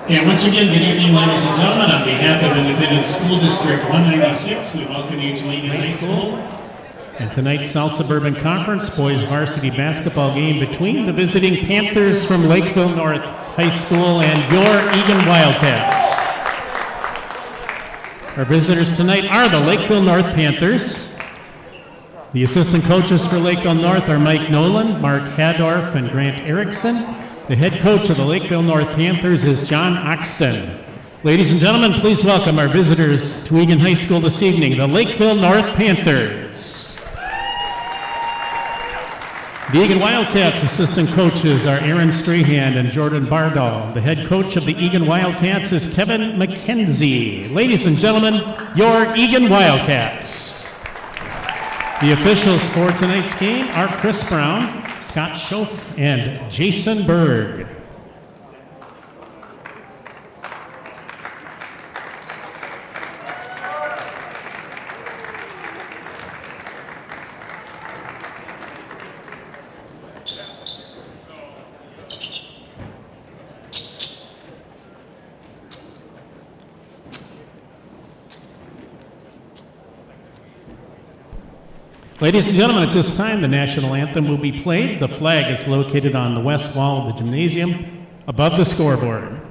And once again, good evening, ladies and gentlemen. On behalf of Independent School District 196, we welcome you to Eagan High School. And tonight's South Suburban Conference boys varsity basketball game between the visiting Panthers from Lakeville North High School and your Eagan Wildcats. Our visitors tonight are the Lakeville North Panthers. The assistant coaches for Lakeville North are Mike Nolan, Mark Hadorf, and Grant Erickson. The head coach of the Lakeville North Panthers is John Oxton. Ladies and gentlemen, please welcome our visitors to Eagan High School this evening, the Lakeville North Panthers. The Eagan Wildcats assistant coaches are Aaron Strahan and Jordan Bardall. The head coach of the Eagan Wildcats is Kevin McKenzie. Ladies and gentlemen, your Eagan Wildcats. The officials for tonight's game are Chris Brown, Scott Schoaf, and Jason Berg. Ladies and gentlemen, at this time, the national anthem will be played. The flag is located on the west wall of the gymnasium above the scoreboard.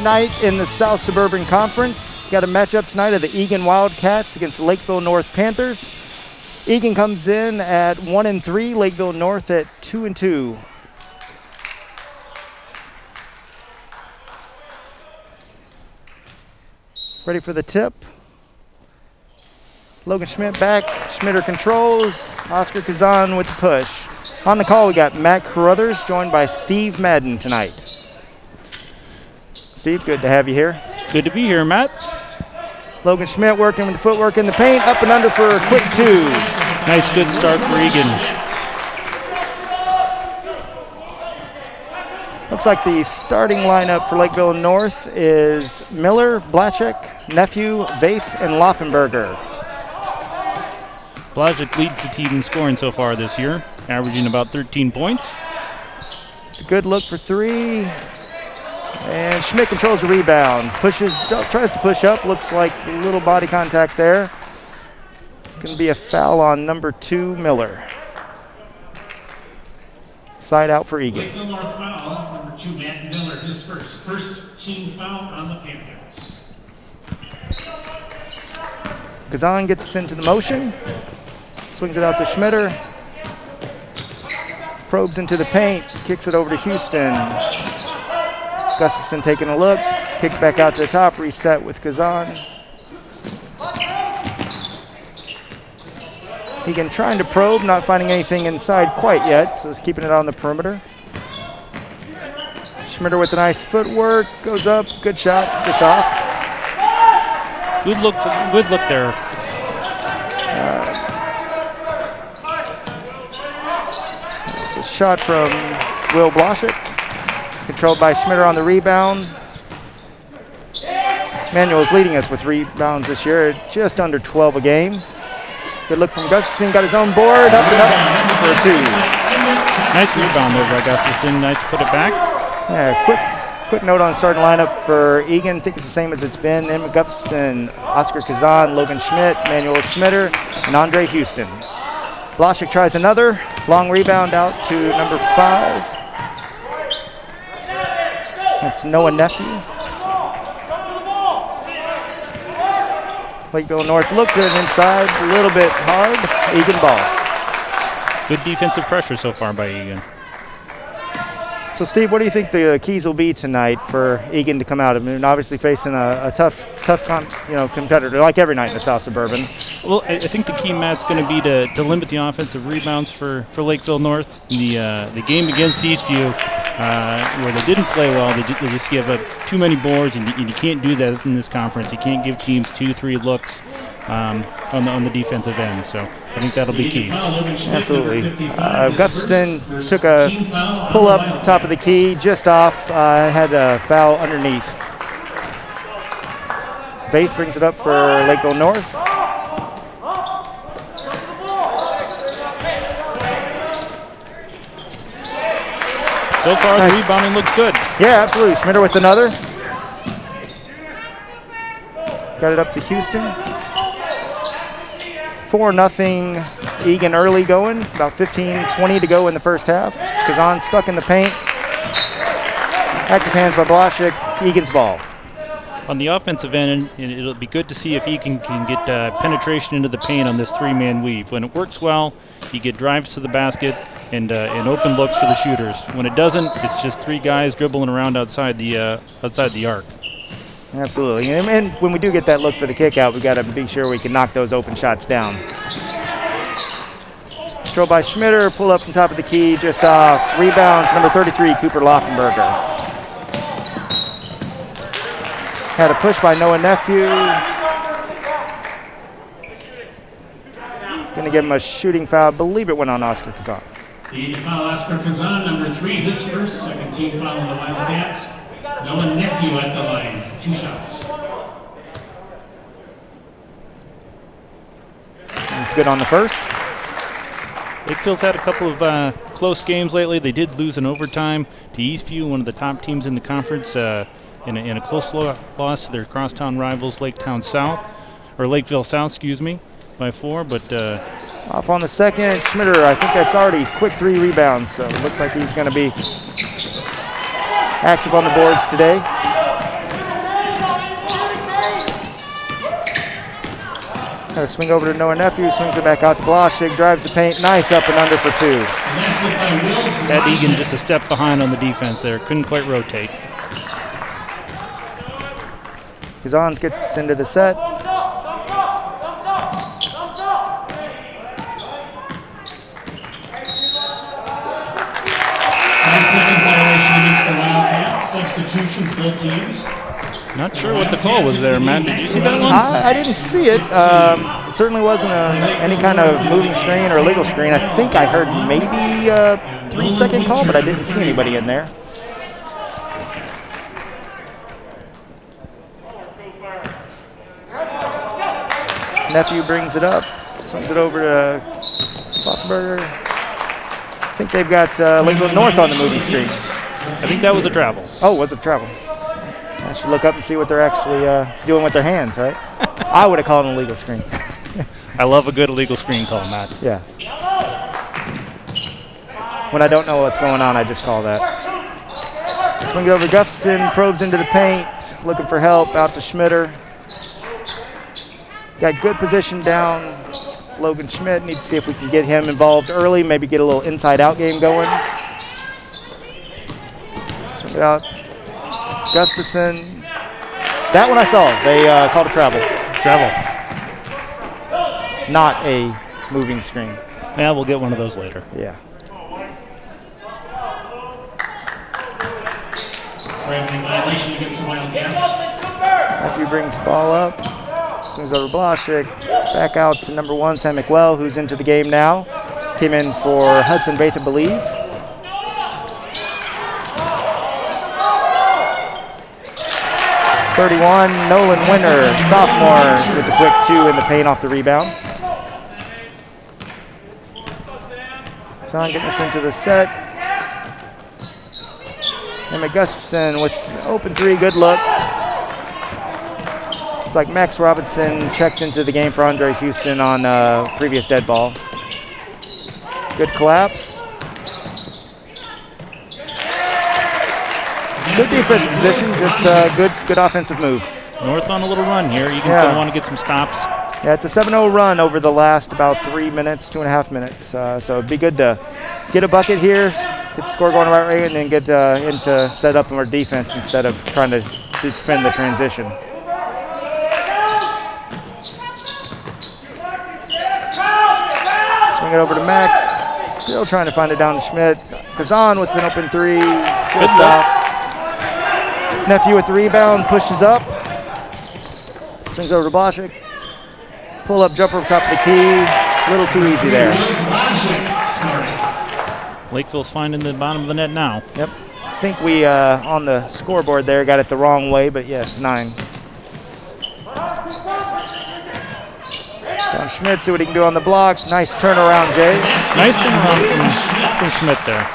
Night in the South Suburban Conference. Got a matchup tonight of the Eagan Wildcats against the Lakeville North Panthers. Eagan comes in at 1-3, Lakeville North at 2-2. Ready for the tip. Logan Schmidt back. Schmitter controls. Oscar Kazan with the push. On the call, we got Matt Carruthers joined by Steve Madden tonight. Steve, good to have you here. Good to be here, Matt. Logan Schmidt working with the footwork in the paint, up and under for a quick twos. Nice, good start for Eagan. Looks like the starting lineup for Lakeville North is Miller, Blachek, Nephew, Vaith, and Laufenberger. Blachek leads the team in scoring so far this year, averaging about 13 points. It's a good look for three. And Schmidt controls the rebound, tries to push up, looks like a little body contact there. Going to be a foul on number 2, Miller. Side out for Eagan. Lakeville North foul, number 2, Matt Miller, his first team foul on the Panthers. Kazan gets us into the motion, swings it out to Schmitter. Probes into the paint, kicks it over to Houston. Gustafson taking a look, kick back out to the top, reset with Kazan. Eagan trying to probe, not finding anything inside quite yet, so he's keeping it on the perimeter. Schmitter with a nice footwork, goes up, good shot, just off. Good look there. It's a shot from Will Bloshik, controlled by Schmitter on the rebound. Manuel is leading us with rebounds this year, just under 12 a game. Good look from Gustafson, got his own board, up and up for a 2. Nice rebound there by Gustafson, nice to put it back. Yeah, quick note on starting lineup for Eagan. I think it's the same as it's been. Emmett Gustafson, Oscar Kazan, Logan Schmidt, Manuel Schmitter, and Andre Houston. Bloshik tries another. Long rebound out to number 5. That's Noah Nephew. Lakeville North looked good inside, a little bit hard. Eagan ball. Good defensive pressure so far by Eagan. So, Steve, what do you think the keys will be tonight for Eagan to come out? I mean, obviously facing a tough competitor, like every night in the South Suburban. Well, I think the key, Matt's going to be to limit the offensive rebounds for Lakeville North. The game against Eastview, where they didn't play well, they just give up too many boards, and you can't do that in this conference. You can't give teams 2-3 looks on the defensive end. So I think that'll be key. Absolutely. Gustafson took a pull-up top of the key, just off, had a foul underneath. Faith brings it up for Lakeville North. So far, the rebounding looks good. Yeah, absolutely. Schmitter with another. Got it up to Houston. 4-0 Eagan early going. About 15-20 to go in the first half. Kazan stuck in the paint. Active hands by Bloshik. Eagan's ball. On the offensive end, it'll be good to see if Eagan can get penetration into the paint on this 3-man weave. When it works well, you get drives to the basket and open looks for the shooters. When it doesn't, it's just 3 guys dribbling around outside the arc. Absolutely. And when we do get that look for the kick out, we've got to be sure we can knock those open shots down. Control by Schmitter, pull up from top of the key, just off. Rebound to number 33, Cooper Laufenberger. Had a push by Noah Nephew. Going to give him a shooting foul. I believe it went on Oscar Kazan. The foul, Oscar Kazan, number 3, his first, second team foul on the Wildcats. Noah Nephew at the line, 2 shots. It's good on the first. Lakeville's had a couple of close games lately. They did lose in overtime to Eastview, one of the top teams in the conference, in a close loss to their crosstown rivals, Lakeville South, by 4. But off on the second, Schmitter, I think that's already quick 3 rebounds, so it looks like he's going to be active on the boards today. Got to swing over to Noah Nephew, swings it back out to Bloshik, drives the paint, nice up and under for 2. Had Eagan just a step behind on the defense there, couldn't quite rotate. Kazan gets into the set. Second violation against the Wildcats. Substitutions, both teams. Not sure what the call was there, Matt. Did you see that one? I didn't see it. It certainly wasn't any kind of moving screen or illegal screen. I think I heard maybe a 3-second call, but I didn't see anybody in there. Nephew brings it up, swings it over to Laufenberger. I think they've got Lakeville North on the moving screen. I think that was a travel. Oh, was it travel? I should look up and see what they're actually doing with their hands, right? I would have called an illegal screen. I love a good illegal screen call, Matt. Yeah. When I don't know what's going on, I just call that. Swing over Gustafson, probes into the paint, looking for help, out to Schmitter. Got good position down. Logan Schmidt, need to see if we can get him involved early, maybe get a little inside-out game going. Swing it out. Gustafson. That one I saw. They called a travel. Travel. Not a moving screen. Yeah, we'll get one of those later. Yeah. Traveling violation against the Wildcats. Matthew brings the ball up. Swings over Blashik. Back out to number 1, Sam McWell, who's into the game now. Came in for Hudson Baith, I believe. .31, Nolan Winter, sophomore, with the quick 2 in the paint off the rebound. Son getting us into the set. And McGustafson with open 3, good look. It's like Max Robinson checked into the game for Andre Houston on previous dead ball. Good collapse. Good defensive position, just good offensive move. North on a little run here. Egan's going to want to get some stops. Yeah, it's a 7-0 run over the last about 3 minutes, 2.5 minutes. So it'd be good to get a bucket here, get the score going right way, and then get into set up our defense instead of trying to defend the transition. Swing it over to Max. Still trying to find it down to Schmidt. Kazan with an open 3. Just off. Nephew with the rebound, pushes up. Swings over to Blashik. Pull up jumper over top of the key. A little too easy there. Lakeville's finding the bottom of the net now. Yep. I think we, on the scoreboard there, got it the wrong way, but yes, 9. Down Schmidt, see what he can do on the block. Nice turnaround, Jay. Nice turnaround from Schmidt there.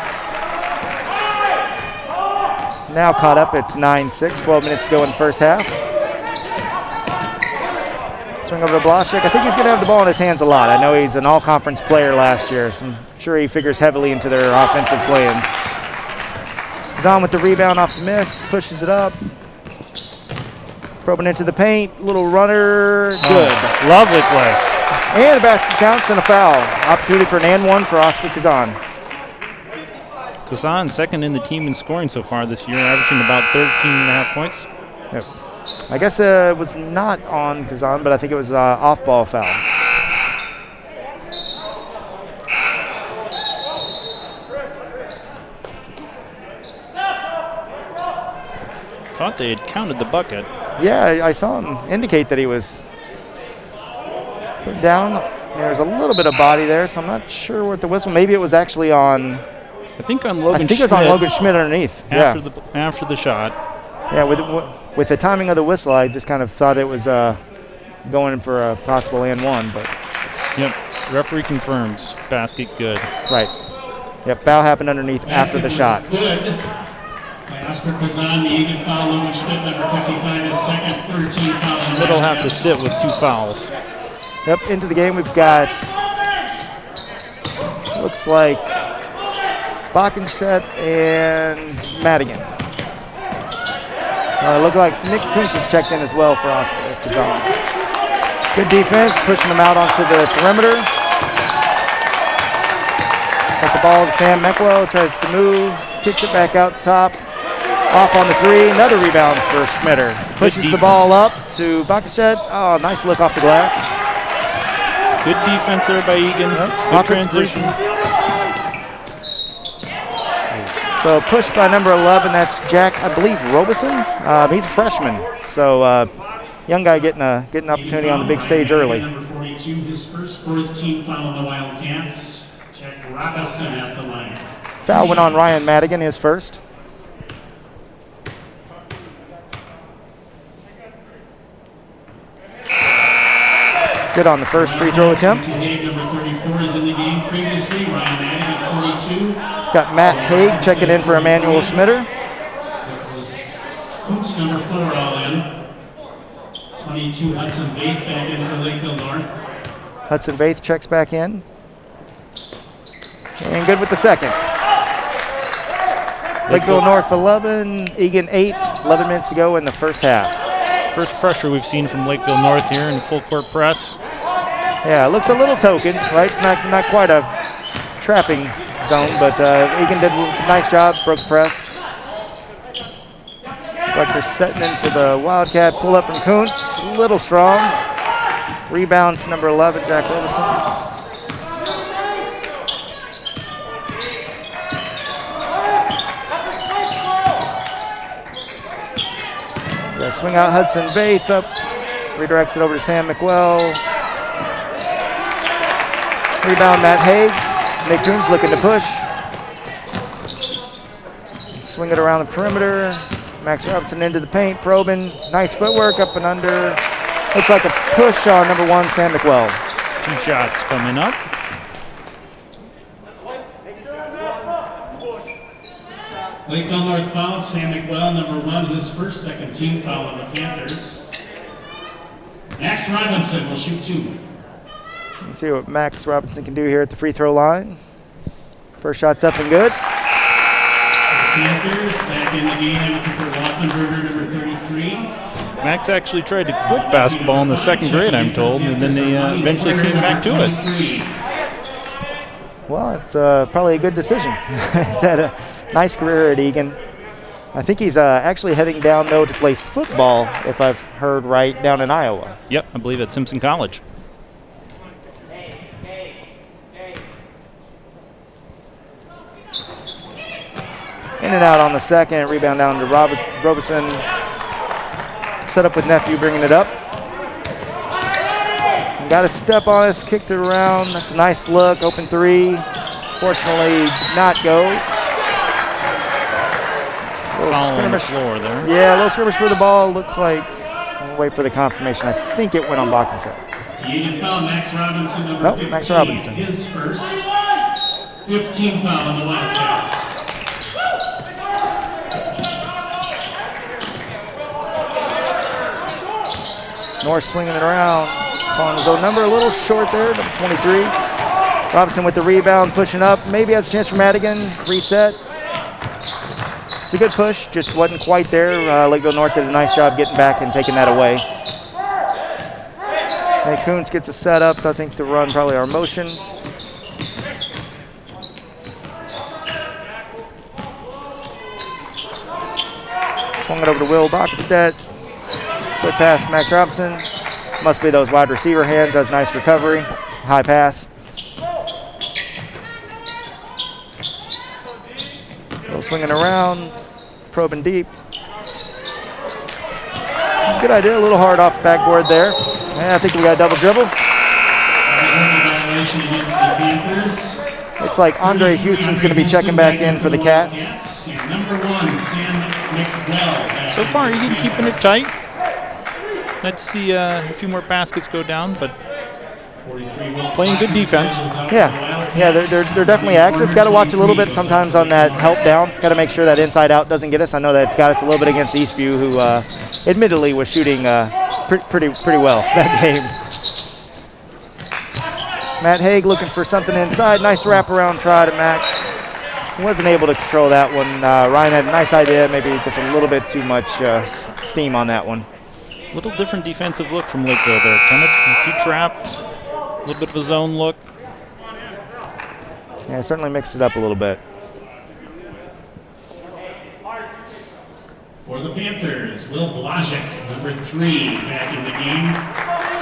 Now caught up, it's 9-6, 12 minutes to go in the first half. Swing over to Blashik. I think he's going to have the ball in his hands a lot. I know he's an all-conference player last year, so I'm sure he figures heavily into their offensive plans. Zahn with the rebound off the miss, pushes it up. Probing into the paint, little runner, good. Oh, lovely play. And the basket counts and a foul. Opportunity for an and 1 for Oscar Kazan. Kazan second in the team in scoring so far this year, averaging about 13.5 points. Yep. I guess it was not on Kazan, but I think it was off-ball foul. Thought they had counted the bucket. Yeah, I saw him indicate that he was put down. There's a little bit of body there, so I'm not sure what the whistle. Maybe it was actually on. I think on Logan Schmidt. I think it was on Logan Schmidt underneath. After the shot. Yeah, with the timing of the whistle, I just kind of thought it was going in for a possible and 1, but. Yep, referee confirms. Basket good. Right. Yep, foul happened underneath after the shot. Good. By Oscar Kazan, the Eagan foul. Logan Schmidt, number 55, is second. 13 foul. Schmidt will have to sit with 2 fouls. Yep, into the game we've got, looks like Bockenstedt and Madigan. Look like Nick Kuntz has checked in as well for Oscar Kazan. Good defense, pushing him out onto the perimeter. Got the ball to Sam McWell, tries to move, kicks it back out top. Off on the 3, another rebound for Schmitter. Pushes the ball up to Bockenstedt. Oh, nice look off the glass. Good defense there by Eagan. Yep. Good transition. So pushed by number 11, that's Jack, I believe, Robeson. He's a freshman, so young guy getting an opportunity on the big stage early. Number 42, his first 4th team foul on the Wildcats. Jack Robinson at the line. Foul went on Ryan Madigan, his first. Good on the first free throw attempt. Game number 34 is in the game previously. Ryan Madigan, 42. Got Matt Haig checking in for Emmanuel Schmitter. That was Coots, number 4, all in. 22, Hudson Baith back in for Lakeville North. Hudson Baith checks back in. And good with the second. Lakeville North 11, Eagan 8, 11 minutes to go in the first half. First pressure we've seen from Lakeville North here in the full court press. Yeah, it looks a little token, right? It's not quite a trapping zone, but Eagan did a nice job, broke press. Like they're setting into the Wildcat pull up from Kuntz, a little strong. Rebound to number 11, Jack Robeson. The swing out Hudson Vaith up, redirects it over to Sam McWell. Rebound Matt Haig. Nick Coons looking to push. Swing it around the perimeter. Max Robinson into the paint, probing. Nice footwork up and under. Looks like a push on number 1, Sam McWell. 2 shots coming up. Lakeville North foul, Sam McWell, number 1, his first second team foul on the Panthers. Max Robinson will shoot 2. You see what Max Robinson can do here at the free throw line. First shot's up and good. Panthers back in the game, Cooper Laufenberger, number 33. Max actually tried to quit basketball in the second grade, I'm told, and then they eventually came back to it. Well, it's probably a good decision. He's had a nice career at Eagan. I think he's actually heading down, though, to play football, if I've heard right, down in Iowa. Yep, I believe at Simpson College. In and out on the second, rebound down to Robeson. Set up with Nephew bringing it up. Got a step on us, kicked it around. That's a nice look, open 3. Fortunately, did not go. Foul on the floor there. Yeah, a little skirmish for the ball. Looks like, we'll wait for the confirmation. I think it went on Backenset. Eagan foul, Max Robinson, number Nope, 15. Max Robinson. His first. 15 foul on the Wildcats. North swinging it around, calling his own number, a little short there, number 23. Robinson with the rebound, pushing up, maybe has a chance for Madigan, reset. It's a good push, just wasn't quite there. Lakeville North did a nice job getting back and taking that away. Hey, Coons gets a set up, I think to run probably our motion. Swung it over to Will Backenstedt. Quick pass, Max Robinson. Must be those wide receiver hands. That's a nice recovery. High pass. Little swinging around, probing deep. It's a good idea. A little hard off the backboard there. Yeah, I think we got a double dribble. Violation against the Panthers. Looks like Andre Houston's going to be checking back in for the Cats. Number 1, Sam McWell. So far, Eagan keeping it tight. Let's see a few more baskets go down, but playing good defense. Yeah, they're definitely active. Got to watch a little bit sometimes on that help down. Got to make sure that inside out doesn't get us. I know that got us a little bit against Eastview, who admittedly was shooting pretty well that game. Matt Haig looking for something inside. Nice wraparound try to Max. Wasn't able to control that one. Ryan had a nice idea, maybe just a little bit too much steam on that one. A little different defensive look from Lakeville there. Kind of a few traps, a little bit of a zone look. Yeah, certainly mixed it up a little bit. For the Panthers, Will Blazek, number 3, back in the game.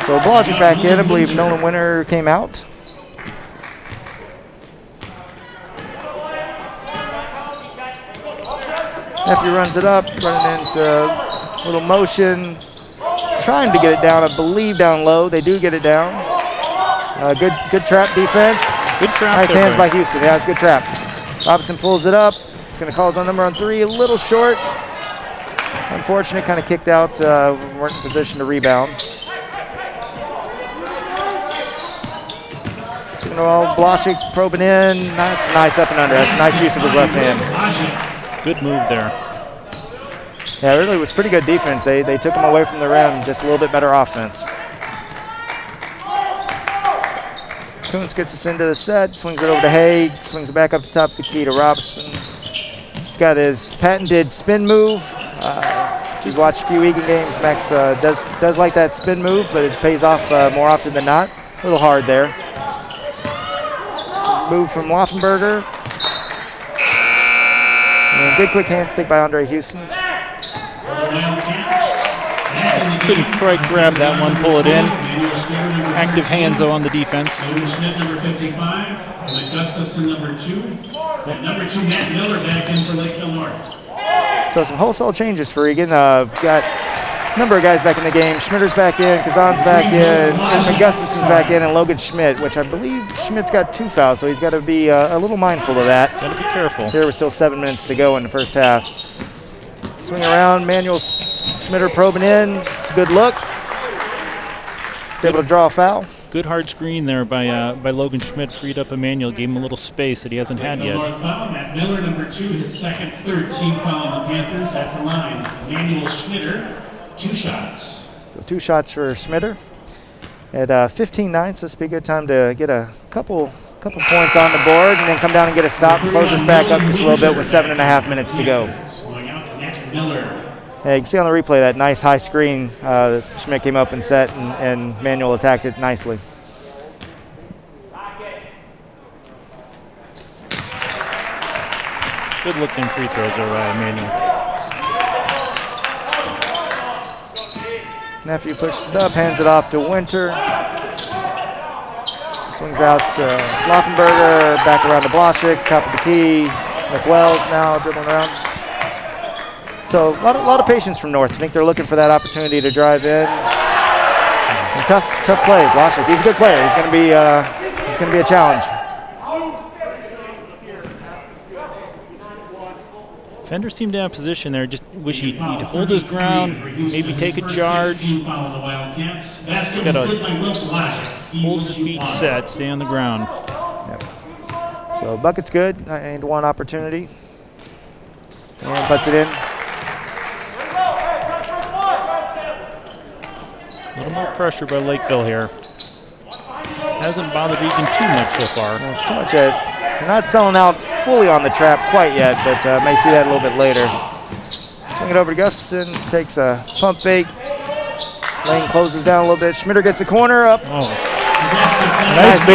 So Blazek back in. I believe Nolan Winter came out. Nephew runs it up, running into a little motion. Trying to get it down, I believe, down low. They do get it down. Good trap defense. Good trap. Nice hands by Houston. Yeah, it's a good trap. Robinson pulls it up. It's going to call his own number on 3. A little short. Unfortunate, kind of kicked out. Weren't in position to rebound. So Blazek probing in. That's nice up and under. That's a nice use of his left hand. Good move there. Yeah, it really was pretty good defense. They took him away from the rim. Just a little bit better offense. Coons gets us into the set, swings it over to Haig, swings it back up to top of the key to Robertson. He's got his patented spin move. He's watched a few Eagan games. Max does like that spin move, but it pays off more often than not. A little hard there. Move from Laufenberger. And good quick hand stick by Andre Houston. Couldn't quite grab that one, pull it in. Active hands, though, on the defense. Schmidt, number 55. And Gustafson, number 2. And number 2, Matt Miller, back in for Lakeville North. So some wholesale changes for Eagan. Got number of guys back in the game. Schmitter's back in, Kazan's back in, and Gustafson's back in, and Logan Schmidt, which I believe Schmidt's got 2 fouls, so he's got to be a little mindful of that. Got to be careful. There was still 7 minutes to go in the first half. Swing around, Manuel Schmitter probing in. It's a good look. He's able to draw a foul. Good hard screen there by Logan Schmidt. Freed up Emmanuel, gave him a little space that he hasn't had yet. North foul, Matt Miller, number 2, his second, third team foul on the Panthers at the line. Emmanuel Schmitter, 2 shots. So 2 shots for Schmitter. At 15-9, so this will be a good time to get a couple points on the board and then come down and get a stop and close this back up just a little bit with 7.5 minutes to go. Going out, Matt Miller. Yeah, you can see on the replay that nice high screen Schmidt came up and set, and Manuel attacked it nicely. Good looking free throws there by Emmanuel. Nephew pushes it up, hands it off to Winter. Swings out to Laufenberger, back around to Blashik, top of the key. McWells now dribbling around. So a lot of patience from North. I think they're looking for that opportunity to drive in. And tough play, Blashik. He's a good player. He's going to be a challenge. Fender seemed to have position there. Just wish he'd hold his ground, maybe take a charge. He's got to hold his feet set, stay on the ground. Yep. So bucket's good. And 1 opportunity. And puts it in. A little more pressure by Lakeville here. Hasn't bothered Eagan too much so far. Well, it's too much. They're not selling out fully on the trap quite yet, but may see that a little bit later. Swing it over to Gustafson. Takes a pump fake. Lane closes down a little bit. Schmitter gets the corner up. Oh. Nice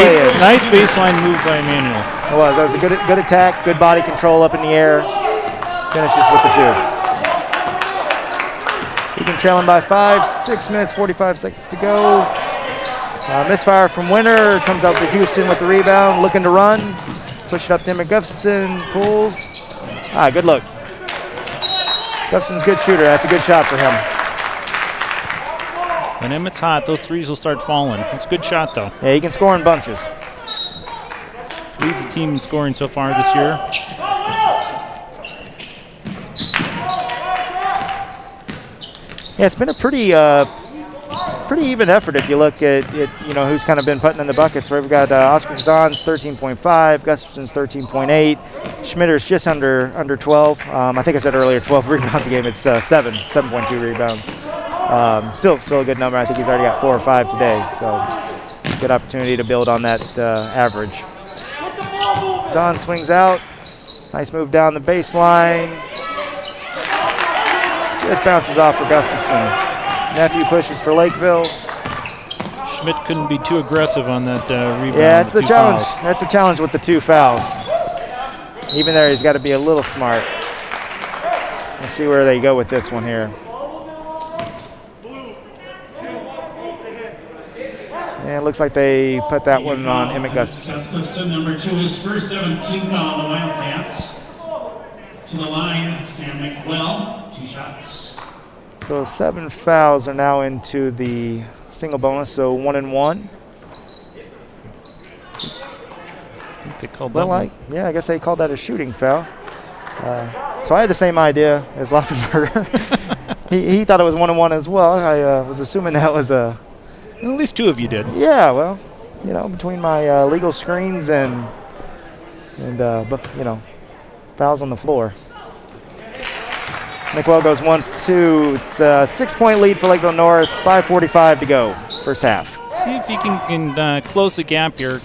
Nice baseline move by Emmanuel. It was. That was a good attack. Good body control up in the air. Finishes with the 2. Eagan trailing by 5. 6 minutes, 45 seconds to go. Misfire from Winter. Comes out to Houston with the rebound. Looking to run. Push it up to Gustafson. Pulls. Good look. Gustafson's a good shooter. That's a good shot for him. When Emmett's hot, those threes will start falling. It's a good shot, though. Yeah, he can score in bunches. Leads the team in scoring so far this year. Yeah, it's been a pretty even effort if you look at who's kind of been putting in the buckets. Right, we've got Oscar Kazan's 13.5, Gustafson's 13.8, Schmitter's just under 12. I think I said earlier 12 rebounds a game. It's 7.2 rebounds. Still a good number. I think he's already got 4 or 5 today. So good opportunity to build on that average. Kazan swings out. Nice move down the baseline. Just bounces off for Gustafson. Nephew pushes for Lakeville. Schmidt couldn't be too aggressive on that rebound. Yeah, it's the challenge. That's a challenge with the 2 fouls. Even there, he's got to be a little smart. We'll see where they go with this one here. And it looks like they put that one on Emmett Gustafson. Gustafson, number 2, his first 17 foul on the Wildcats. To the line, Sam McWell, 2 shots. So 7 fouls are now into the single bonus, so 1 and 1. I think they called that one. Yeah, I guess they called that a shooting foul. So I had the same idea as Laufenberger. he thought it was 1 and 1 as well. I was assuming that was a. Well, at least 2 of you did. Yeah, well, between my legal screens and fouls on the floor. McWell goes 1-2. It's a 6-point lead for Lakeville North. 5:45 to go, first half. See if you can close the gap here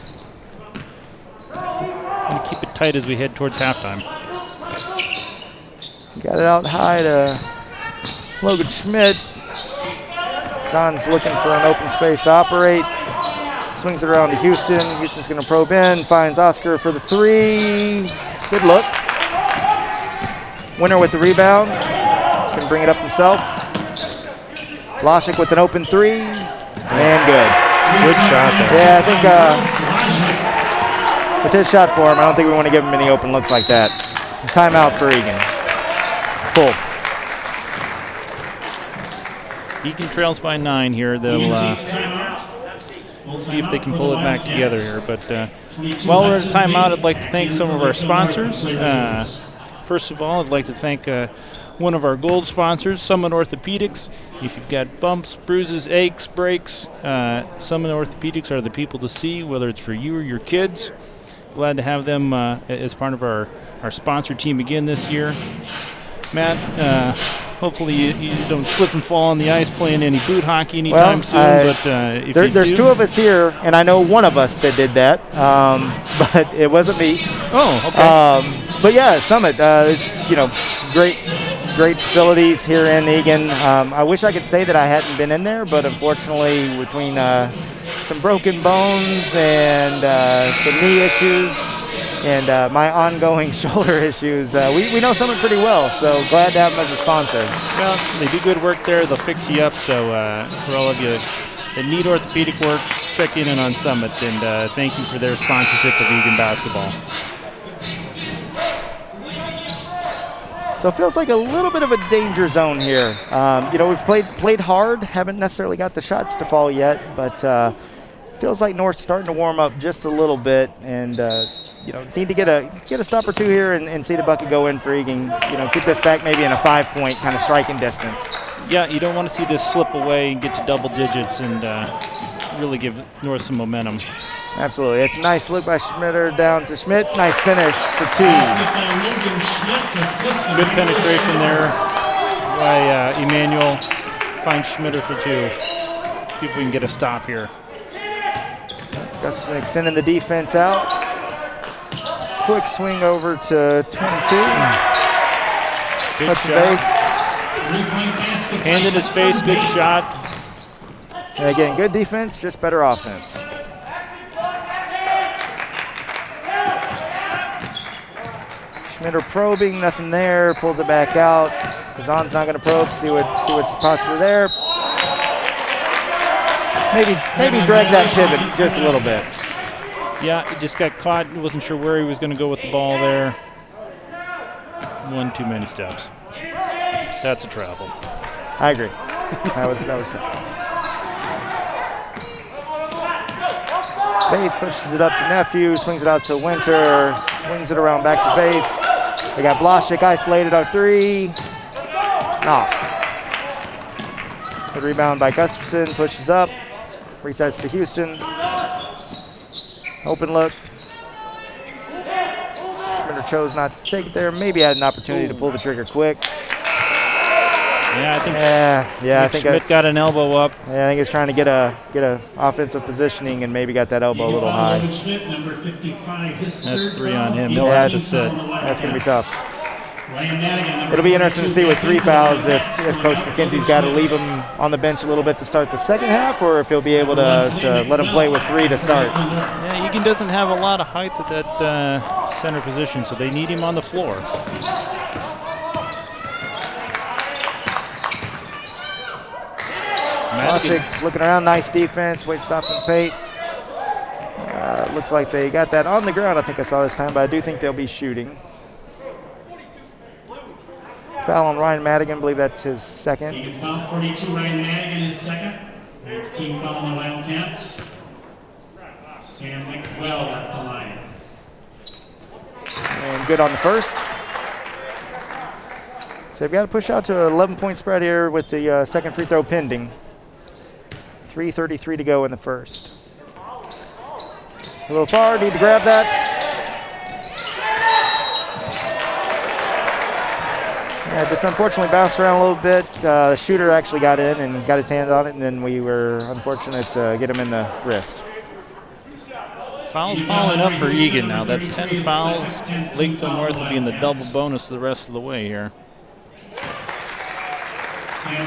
and keep it tight as we head towards halftime. Got it out high to Logan Schmidt. Son's looking for an open space to operate. Swings it around to Houston. Houston's going to probe in. Finds Oscar for the 3. Good look. Winner with the rebound. He's going to bring it up himself. Blashik with an open 3. And good. Good shot. Yeah, I think with his shot for him, I don't think we want to give him any open looks like that. Timeout for Eagan. Full. Eagan trails by 9 here. They'll see if they can pull it back together here. But while we're at timeout, I'd like to thank some of our sponsors. First of all, I'd like to thank one of our gold sponsors, Summit Orthopedics. If you've got bumps, bruises, aches, breaks, Summit Orthopedics are the people to see, whether it's for you or your kids. Glad to have them as part of our sponsor team again this year. Matt, hopefully you don't slip and fall on the ice playing any boot hockey anytime soon. But if there's two of us here, and I know one of us that did that, but it wasn't me. Oh, okay. But yeah, Summit, it's great facilities here in Eagan. I wish I could say that I hadn't been in there, but unfortunately, between some broken bones and some knee issues and my ongoing shoulder issues, we know Summit pretty well, so glad to have them as a sponsor. Well, they do good work there. They'll fix you up, so for all of you that need orthopedic work, check in on Summit, and thank you for their sponsorship of Eagan basketball. So it feels like a little bit of a danger zone here. We've played hard, haven't necessarily got the shots to fall yet, but feels like North's starting to warm up just a little bit, and need to get a stop or two here and see the bucket go in for Eagan. Keep this back maybe in a 5-point kind of striking distance. Yeah, you don't want to see this slip away and get to double digits and really give North some momentum. Absolutely. It's a nice look by Schmitter down to Schmidt. Nice finish for 2. Good penetration there by Emmanuel. Finds Schmitter for 2. See if we can get a stop here. Gustafson extending the defense out. Quick swing over to 22. Good shot. Hand in his face, good shot. And again, good defense, just better offense. Schmitter probing, nothing there. Pulls it back out. Kazan's not going to probe. See what's possibly there. Maybe drag that pivot just a little bit. Yeah, he just got caught. Wasn't sure where he was going to go with the ball there. One too many steps. That's a travel. I agree. That was travel. Faith pushes it up to Nephew, swings it out to Winter, swings it around back to Faith. They got Blasik isolated on 3. Off. Good rebound by Gustafson, pushes up, resets to Houston. Open look. Schmitter chose not to take it there. Maybe had an opportunity to pull the trigger quick. Yeah, I think Schmidt got an elbow up. Yeah, I think he's trying to get a offensive positioning and maybe got that elbow a little high. That's 3 on him. Yeah, that's going to be tough. It'll be interesting to see with 3 fouls if Coach McKenzie's got to leave him on the bench a little bit to start the second half, or if he'll be able to let him play with 3 to start. Yeah, Eagan doesn't have a lot of height at that center position, so they need him on the floor. Blasik looking around, nice defense, Wade stopping Pate. Looks like they got that on the ground, I think I saw this time, but I do think they'll be shooting. Foul on Ryan Madigan, I believe that's his second. Eagan foul 42, Ryan Madigan is second. 19 foul on the Wildcats. Sam McWell at the line. And good on the first. So they've got to push out to an 11-point spread here with the second free throw pending. 3:33 to go in the first. A little far, need to grab that. Yeah, just unfortunately bounced around a little bit. The shooter actually got in and got his hand on it, and then we were unfortunate to get him in the wrist. Fouls piling up for Eagan now. That's 10 fouls. Lakeville North will be in the double bonus the rest of the way here. Sam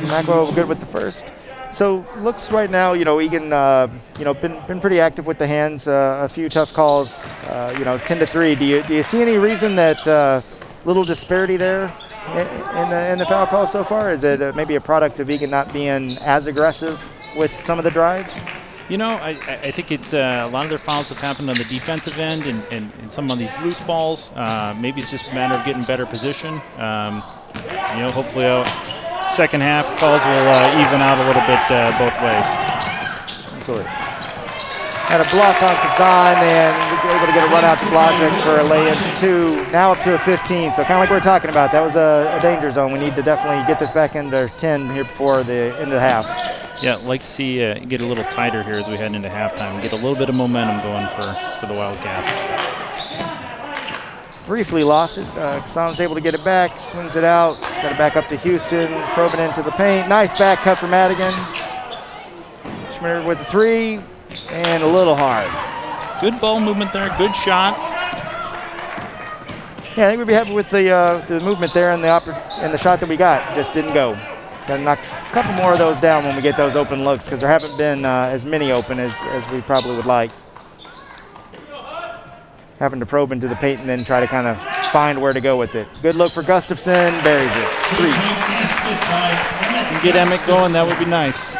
McWell good with the first. So looks right now, Eagan, been pretty active with the hands. A few tough calls. 10-3. Do you see any reason that little disparity there in the foul calls so far? Is it maybe a product of Eagan not being as aggressive with some of the drives? I think it's a lot of their fouls have happened on the defensive end and some on these loose balls. Maybe it's just a matter of getting better position. Hopefully second half, calls will even out a little bit both ways. Absolutely. Had a block on Kazan, and we were able to get a run out to Blazek for a lay-in to 2. Now up to a 15. So kind of like we were talking about, that was a danger zone. We need to definitely get this back into 10 here before the end of the half. Yeah, I'd like to see get a little tighter here as we head into halftime. Get a little bit of momentum going for the Wildcats. Briefly lost it. Kazan was able to get it back, swings it out, got it back up to Houston, probing into the paint. Nice back cut for Madigan. Schmitter with the 3. And a little hard. Good ball movement there, good shot. Yeah, I think we'd be happy with the movement there and the shot that we got. Just didn't go. Got to knock a couple more of those down when we get those open looks, because there haven't been as many open as we probably would like. Having to probe into the paint and then try to kind of find where to go with it. Good look for Gustafson, buries it. 3. Can get Emmett going, that would be nice.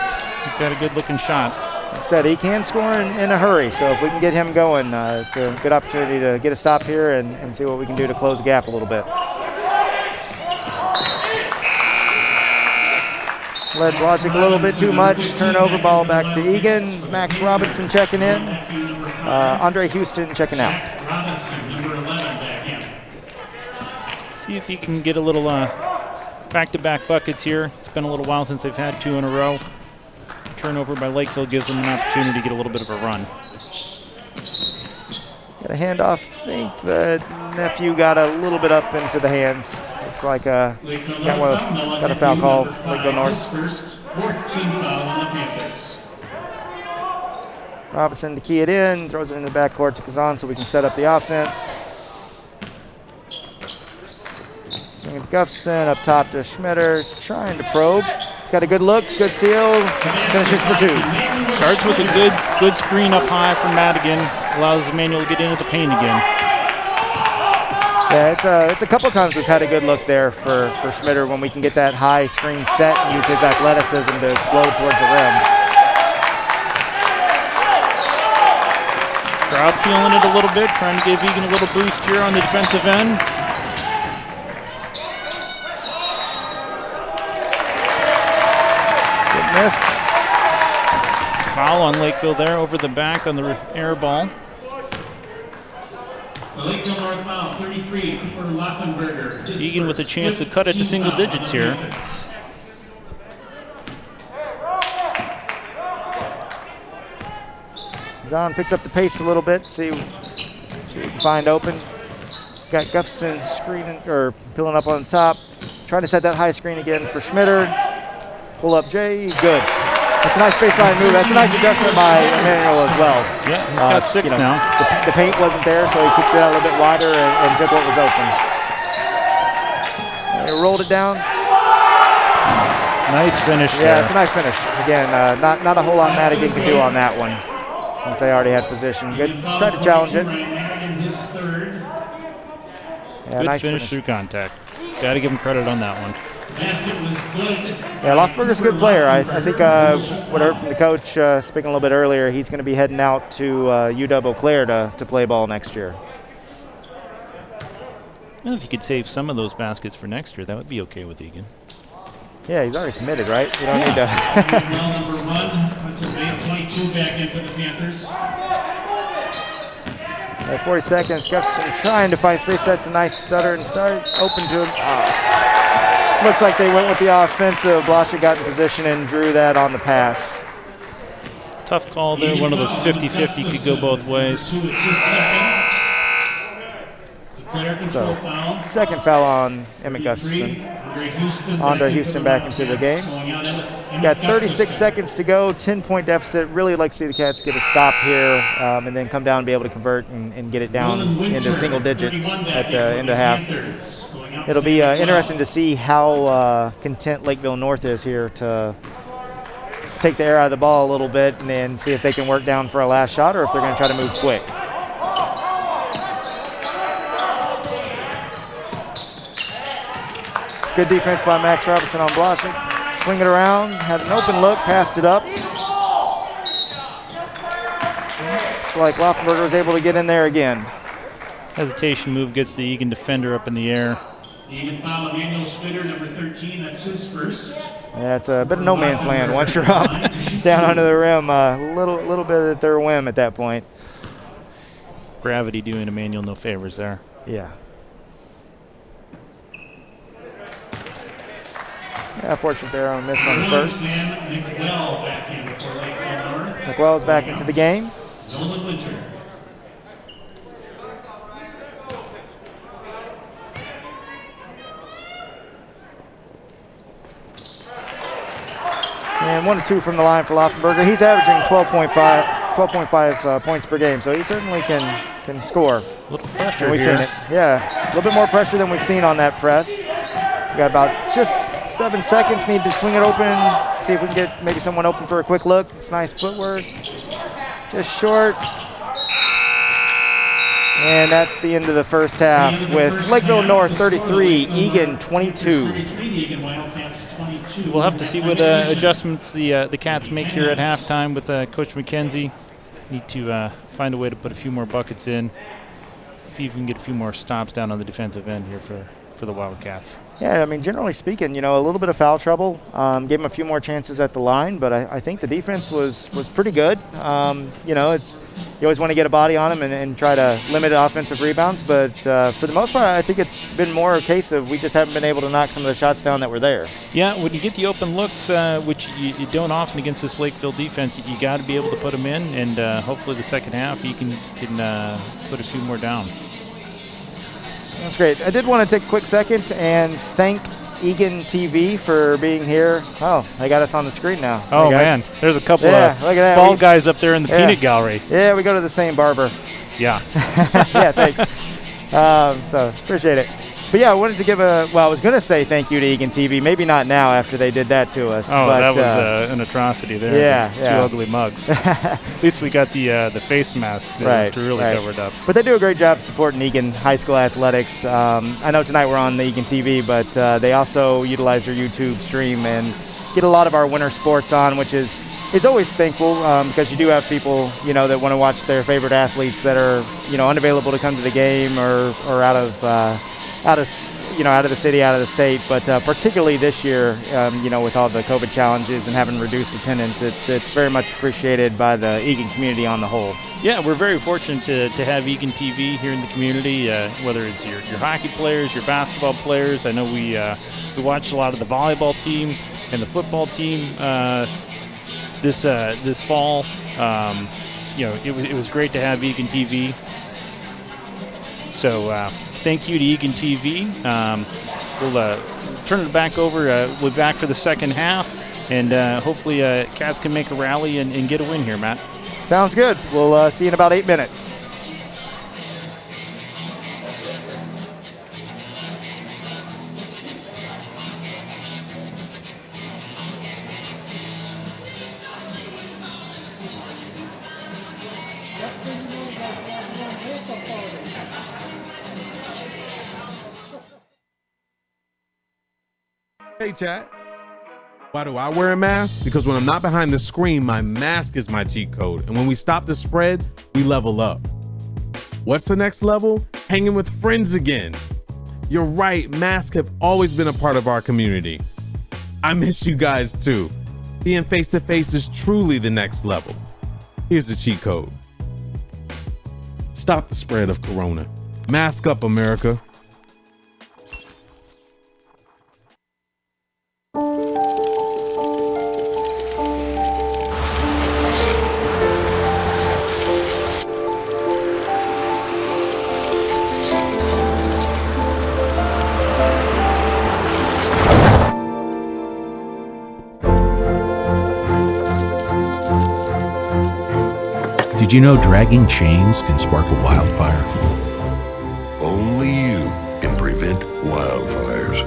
He's got a good looking shot. Like I said, he can score in a hurry, so if we can get him going, it's a good opportunity to get a stop here and see what we can do to close the gap a little bit. Led Blazek a little bit too much. Turnover, ball back to Eagan. Max Robinson checking in. Andre Houston checking out. Robinson, number 11, back in. See if he can get a little back-to-back buckets here. It's been a little while since they've had 2 in a row. Turnover by Lakeville gives them an opportunity to get a little bit of a run. Got a handoff. I think the nephew got a little bit up into the hands. Looks like got a foul call. Lakeville North. His first, 4th team foul on the Panthers. Robinson to key it in, throws it in the backcourt to Kazan so we can set up the offense. Swinging to Gustafson, up top to Schmitters, trying to probe. It's got a good look, good seal, finishes for 2. Starts with a good screen up high from Madigan, allows Emmanuel to get into the paint again. Yeah, it's a couple times we've had a good look there for Schmitter when we can get that high screen set and use his athleticism to explode towards the rim. Crowd feeling it a little bit, trying to give Eagan a little boost here on the defensive end. Missed. Foul on Lakeville there over the back on the air ball. The Lakeville North foul, 33, Cooper Laufenberger. Eagan with a chance to cut it to single digits here. Zahn picks up the pace a little bit, see what we can find open. Got Gustafson screening or peeling up on the top. Trying to set that high screen again for Schmitter. Pull up Jay, good. That's a nice baseline move. That's a nice adjustment by Emmanuel as well. Yeah, he's got 6 now. The paint wasn't there, so he kicked it out a little bit wider and took what was open. He rolled it down. Nice finish there. Yeah, it's a nice finish. Again, not a whole lot Madigan can do on that one. Once they already had position. Good. Tried to challenge it. Yeah, good nice finish through contact. Got to give him credit on that one. Basket was good. Yeah, Lofberger's a good player. I think what I heard from the coach speaking a little bit earlier, he's going to be heading out to UW Eau Claire to play ball next year. Well, if you could save some of those baskets for next year, that would be okay with Eagan. Yeah, he's already committed, right? You don't need to. Number 1, puts a big 22 back in for the Panthers. 40 seconds. Gustafson trying to find space. That's a nice stutter and start. Open to him. Looks like they went with the offensive. Blazek got in position and drew that on the pass. Tough call there. One of those 50-50 could go both ways. It's his second. It's a player control foul. Second foul on Emmett Gustafson. Andre Houston back into the game. Got 36 seconds to go, 10-point deficit. Really like to see the Cats get a stop here and then come down and be able to convert and get it down into single digits at the end of half. It'll be interesting to see how content Lakeville North is here to take the air out of the ball a little bit and then see if they can work down for a last shot or if they're going to try to move quick. Good defense by Max Robinson on Blazek. Swing it around, had an open look, passed it up. Looks like Laufenberger was able to get in there again. Hesitation move gets the Eagan defender up in the air. Eagan foul Emmanuel Schmitter, number 13. That's his first. Yeah, it's a bit of no man's land once you're up, down under the rim. A little bit at their whim at that point. Gravity doing Emmanuel no favors there. Yeah. Yeah, fortunate there on a miss on the first. Sam McWell back in for Lakeville North. McWell's back into the game. Nolan Winter. And 1 or 2 from the line for Laufenberger. He's averaging 12.5 points per game, so he certainly can score. A little pressure And we've here. seen it. Yeah, a little bit more pressure than we've seen on that press. We got about just 7 seconds. Need to swing it open. See if we can get maybe someone open for a quick look. It's nice footwork. Just short. And that's the end of the first half with Lakeville North 33, Eagan 22. Eagan Wildcats 22. We'll have to see what adjustments the Cats make here at halftime with Coach McKenzie. Need to find a way to put a few more buckets in. See if we can get a few more stops down on the defensive end here for the Wildcats. Yeah, I mean, generally speaking, a little bit of foul trouble. Gave them a few more chances at the line, but I think the defense was pretty good. You always want to get a body on them and try to limit offensive rebounds, but for the most part, I think it's been more a case of we just haven't been able to knock some of the shots down that were there. Yeah, when you get the open looks, which you don't often against this Lakeville defense, you got to be able to put them in, and hopefully the second half you can put a few more down. That's great. I did want to take a quick second and thank Eagan TV for being here. Oh, they got us on the screen now. Oh, Hey, guys. man. There's a couple look at that. bald guys up there in the peanut gallery. Yeah, we go to the same barber. Yeah. Yeah, thanks. So appreciate it. But yeah, I wanted to give I was going to say thank you to Eagan TV. Maybe not now after they did that to us. Oh, but, that was an atrocity there. Yeah, Two yeah. ugly mugs. At least we got the face mask to really cover it up. But they do a great job supporting Eagan high school athletics. I know tonight we're on the Eagan TV, but they also utilize their YouTube stream and get a lot of our winter sports on, which is always thankful because you do have people that want to watch their favorite athletes that are unavailable to come to the game or out of the city, out of the state. But particularly this year, with all the COVID challenges and having reduced attendance, it's very much appreciated by the Eagan community on the whole. Yeah, we're very fortunate to have Eagan TV here in the community, whether it's your hockey players, your basketball players. I know we watched a lot of the volleyball team and the football team this fall. It was great to have Eagan TV. So thank you to Eagan TV. We'll turn it back over. We'll be back for the second half, and hopefully Cats can make a rally and get a win here, Matt. Sounds good. We'll see you in about 8 minutes. Hey, chat. Why do I wear a mask? Because when I'm not behind the screen, my mask is my cheat code. And when we stop the spread, we level up. What's the next level? Hanging with friends again. You're right, masks have always been a part of our community. I miss you guys too. Being face to face is truly the next level. Here's the cheat code. Stop the spread of Corona. Mask up, America. Did you know dragging chains can spark a wildfire? Only you can prevent wildfires.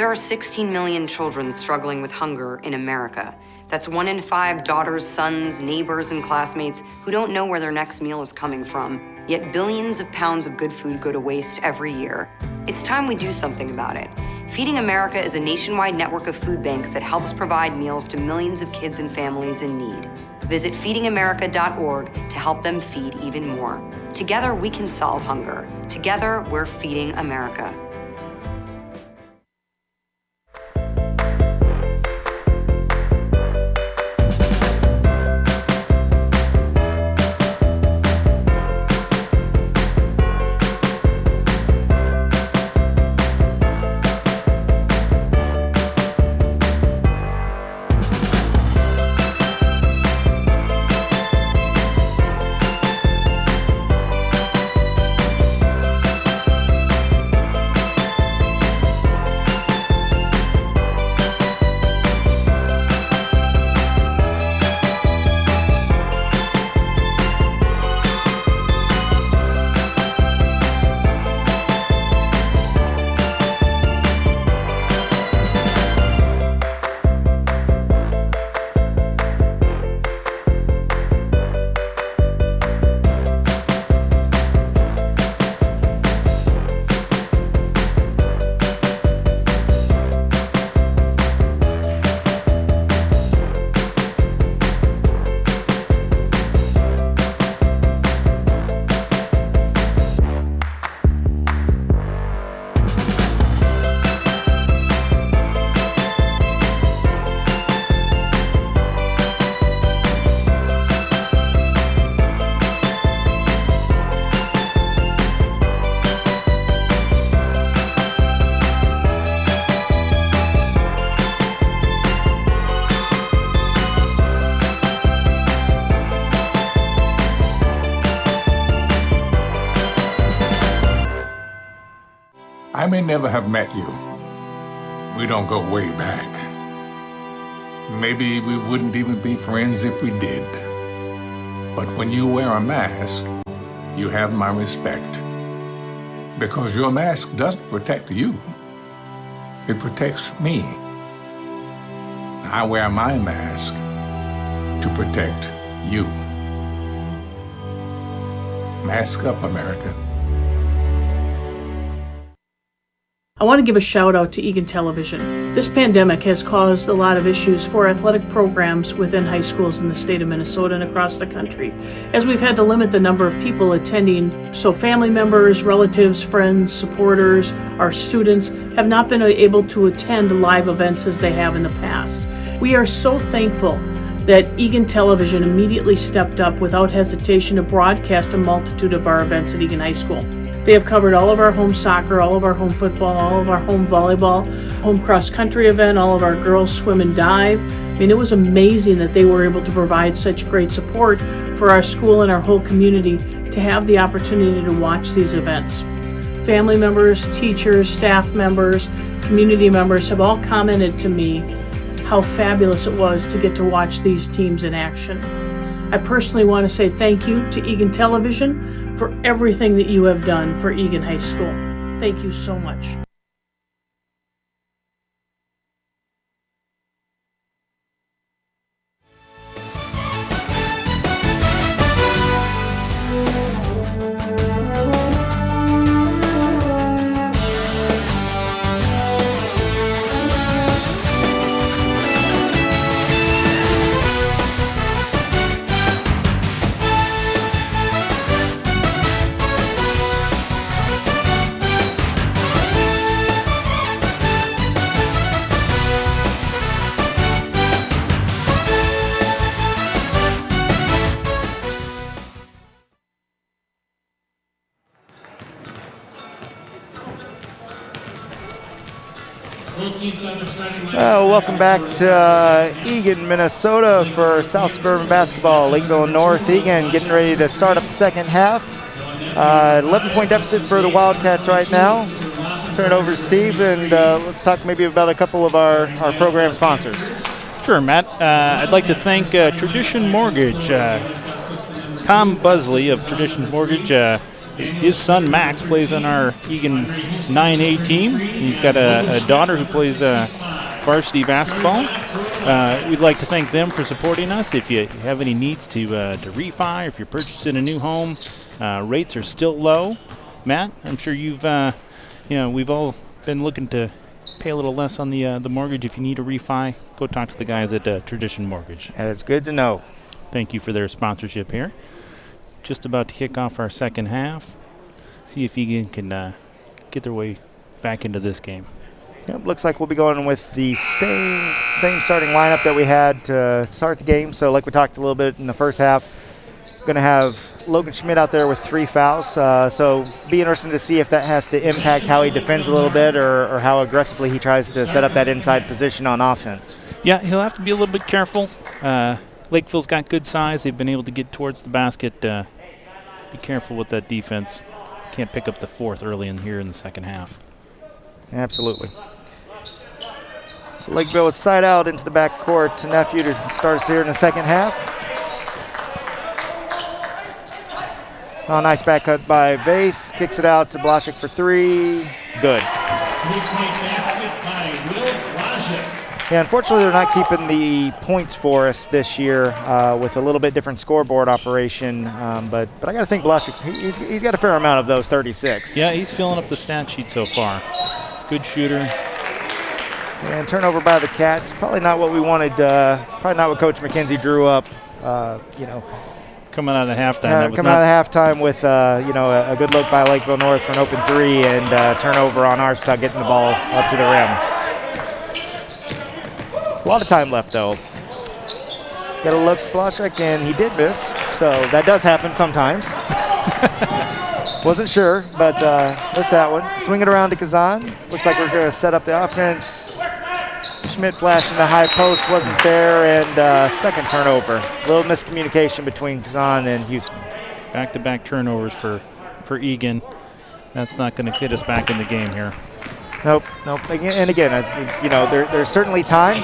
There are 16 million children struggling with hunger in America. That's 1 in 5 daughters, sons, neighbors, and classmates who don't know where their next meal is coming from. Yet billions of pounds of good food go to waste every year. It's time we do something about it. Feeding America is a nationwide network of food banks that helps provide meals to millions of kids and families in need. Visit feedingamerica.org to help them feed even more. Together, we can solve hunger. Together, we're feeding America. I may never have met you. We don't go way back. Maybe we wouldn't even be friends if we did. But when you wear a mask, you have my respect. Because your mask doesn't protect you. It protects me. I wear my mask to protect you. Mask up, America. I want to give a shout out to Eagan Television. This pandemic has caused a lot of issues for athletic programs within high schools in the state of Minnesota and across the country, as we've had to limit the number of people attending, so family members, relatives, friends, supporters, our students have not been able to attend live events as they have in the past. We are so thankful that Eagan Television immediately stepped up without hesitation to broadcast a multitude of our events at Eagan High School. They have covered all of our home soccer, all of our home football, all of our home volleyball, home cross-country event, all of our girls swim and dive. I mean, it was amazing that they were able to provide such great support for our school and our whole community to have the opportunity to watch these events. Family members, teachers, staff members, community members have all commented to me how fabulous it was to get to watch these teams in action. I personally want to say thank you to Eagan Television for everything that you have done for Eagan High School. Thank you so much. Welcome back to Eagan, Minnesota for South Suburban Basketball. Lakeville North, Eagan getting ready to start up the second half. 11-point deficit for the Wildcats right now. Turn it over to Steve, and let's talk maybe about a couple of our program sponsors. Sure, Matt. I'd like to thank Tradition Mortgage. Tom Busley of Tradition Mortgage his son Max plays on our Eagan 9A team. He's got a daughter who plays varsity basketball. We'd like to thank them for supporting us. If you have any needs to refi, if you're purchasing a new home, rates are still low. Matt, I'm sure you've we've all been looking to pay a little less on the mortgage. If you need a refi, go talk to the guys at Tradition Mortgage. And it's good to know. Thank you for their sponsorship here. Just about to kick off our second half. See if Eagan can get their way back into this game. Yep, looks like we'll be going with the same starting lineup that we had to start the game. So like we talked a little bit in the first half, going to have Logan Schmidt out there with 3 fouls. So be interesting to see if that has to impact how he defends a little bit or how aggressively he tries to set up that inside position on offense. Yeah, he'll have to be a little bit careful. Lakeville's got good size. They've been able to get towards the basket. Be careful with that defense. Can't pick up the 4th early in here in the second half. Absolutely. So Lakeville with side out into the back court to Nephew to start us here in the second half. Oh, nice back cut by Vaith. Kicks it out to Blaszczyk for 3. Good. 3-point basket by Will Blaszczyk. Yeah, unfortunately, they're not keeping the points for us this year with a little bit different scoreboard operation. But I got to think Blaszczyk, he's got a fair amount of those 36. Yeah, he's filling up the stat sheet so far. Good shooter. And turnover by the Cats. Probably not what we wanted. Probably not what Coach McKenzie drew up. Coming out of halftime. Coming out of halftime with a good look by Lakeville North for an open 3 and turnover on ours without getting the ball up to the rim. A lot of time left, though. Got a look at Blaszczyk, and he did miss, so that does happen sometimes. Wasn't sure, but missed that one. Swing it around to Kazan. Looks like we're going to set up the offense. Schmidt flashing the high post, wasn't there, and second turnover. A little miscommunication between Kazan and Houston. Back-to-back turnovers for Eagan. That's not going to get us back in the game here. Nope. And again, there's certainly time,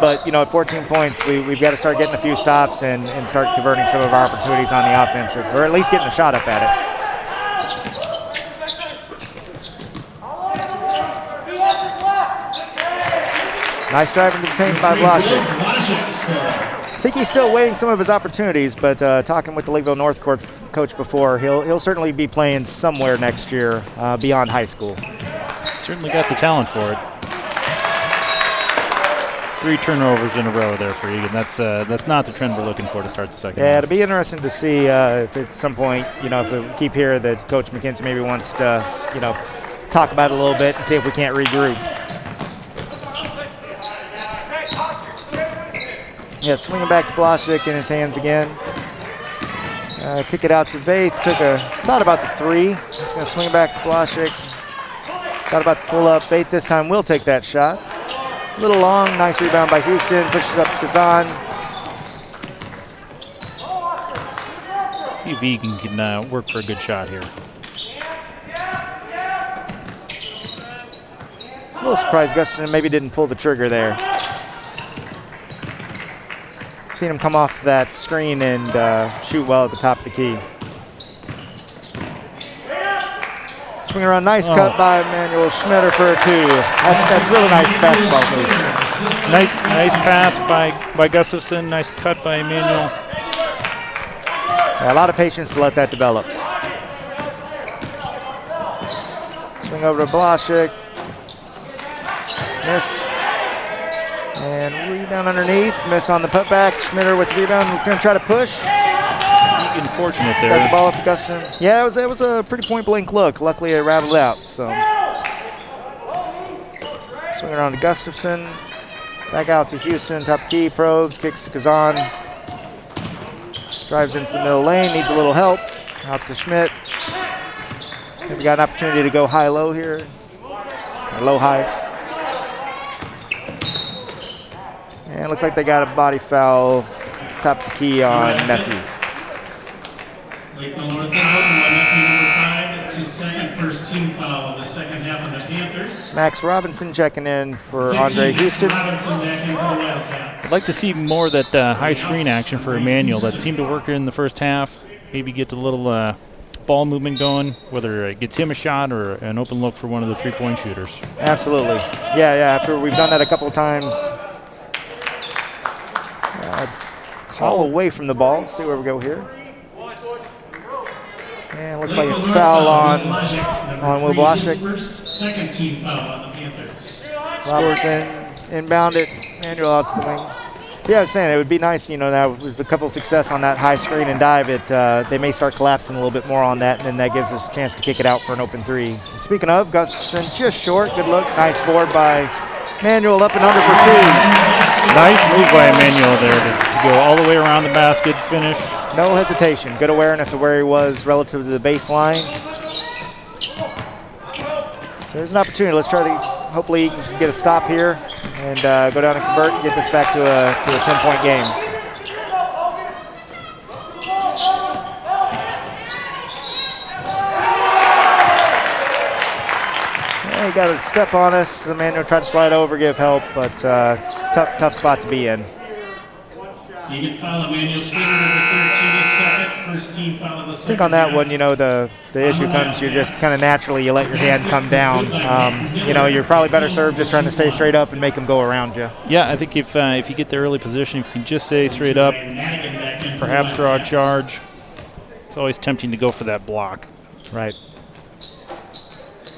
but at 14 points, we've got to start getting a few stops and start converting some of our opportunities on the offensive, or at least getting a shot up at it. Nice drive into the paint by Blaszczyk. I think he's still waiting some of his opportunities, but talking with the Lakeville North coach before, he'll certainly be playing somewhere next year beyond high school. Certainly got the talent for it. 3 turnovers in a row there for Eagan. That's not the trend we're looking for to start the second half. It'll be interesting to see if at some point, if we keep hearing that Coach McKenzie maybe wants to, talk about it a little bit and see if we can't regroup. Yeah, swinging back to Blaszczyk in his hands again. Kick it out to Vaith. Thought about the 3. Just going to swing it back to Blaszczyk. Thought about the pull-up. Vaith this time will take that shot. A little long. Nice rebound by Houston. Pushes up to Kazan. See if Eagan can work for a good shot here. A little surprised Gustafson maybe didn't pull the trigger there. Seen him come off that screen and shoot well at the top of the key. Swing around, nice cut by Emmanuel Schmitter for a 2. That's really nice basketball move. Nice pass by Gustafson. Nice cut by Emmanuel. Yeah, a lot of patience to let that develop. Swing over to Blaszczyk. Miss. And rebound underneath. Miss on the putback. Schmitter with the rebound. We're going to try to push. Unfortunate there. Got the ball up to Gustafson. Yeah, it was a pretty point-blank look. Luckily, it rattled out. So, swing around to Gustafson. Back out to Houston. Top key, probes, kicks to Kazan. Drives into the middle lane. Needs a little help. Out to Schmidt. Maybe got an opportunity to go high-low here. Or low-high. And it looks like they got a body foul. Top of the key on Nephew. Lakeville North number 5. It's his first team foul of the second half of the Panthers. Max Robinson checking in for Andre Houston. Robinson back in for the Wildcats. I'd like to see more of that high screen action for Emmanuel. That seemed to work here in the first half. Maybe get a little ball movement going, whether it gets him a shot or an open look for one of the three-point shooters. Absolutely. Yeah, after we've done that a couple of times. Call away from the ball. See where we go here. And looks like it's a foul on Will Blashik. First, second team foul on the Panthers. Robertson inbound it. Manuel out to the wing. Yeah, I was saying it would be nice, now with a couple of success on that high screen and dive, they may start collapsing a little bit more on that, and then that gives us a chance to kick it out for an open three. Speaking of, Gustafson just short. Good look. Nice board by Manuel, up and under for two. Nice move by Emmanuel there to go all the way around the basket, finish. No hesitation. Good awareness of where he was relative to the baseline. So there's an opportunity. Let's try to hopefully get a stop here and go down and convert and get this back to a 10-point game. Yeah, he got a step on us. Emmanuel tried to slide over, give help, but tough spot to be in. Eagan foul, Emmanuel Schmidt, number 13, his second. First team foul of the second. I think on that one, the issue comes, you just kind of naturally, you let your hand come down. You're probably better served just trying to stay straight up and make them go around you. Yeah, I think if you get the early position, if you can just stay straight up, perhaps draw a charge. It's always tempting to go for that block. Right.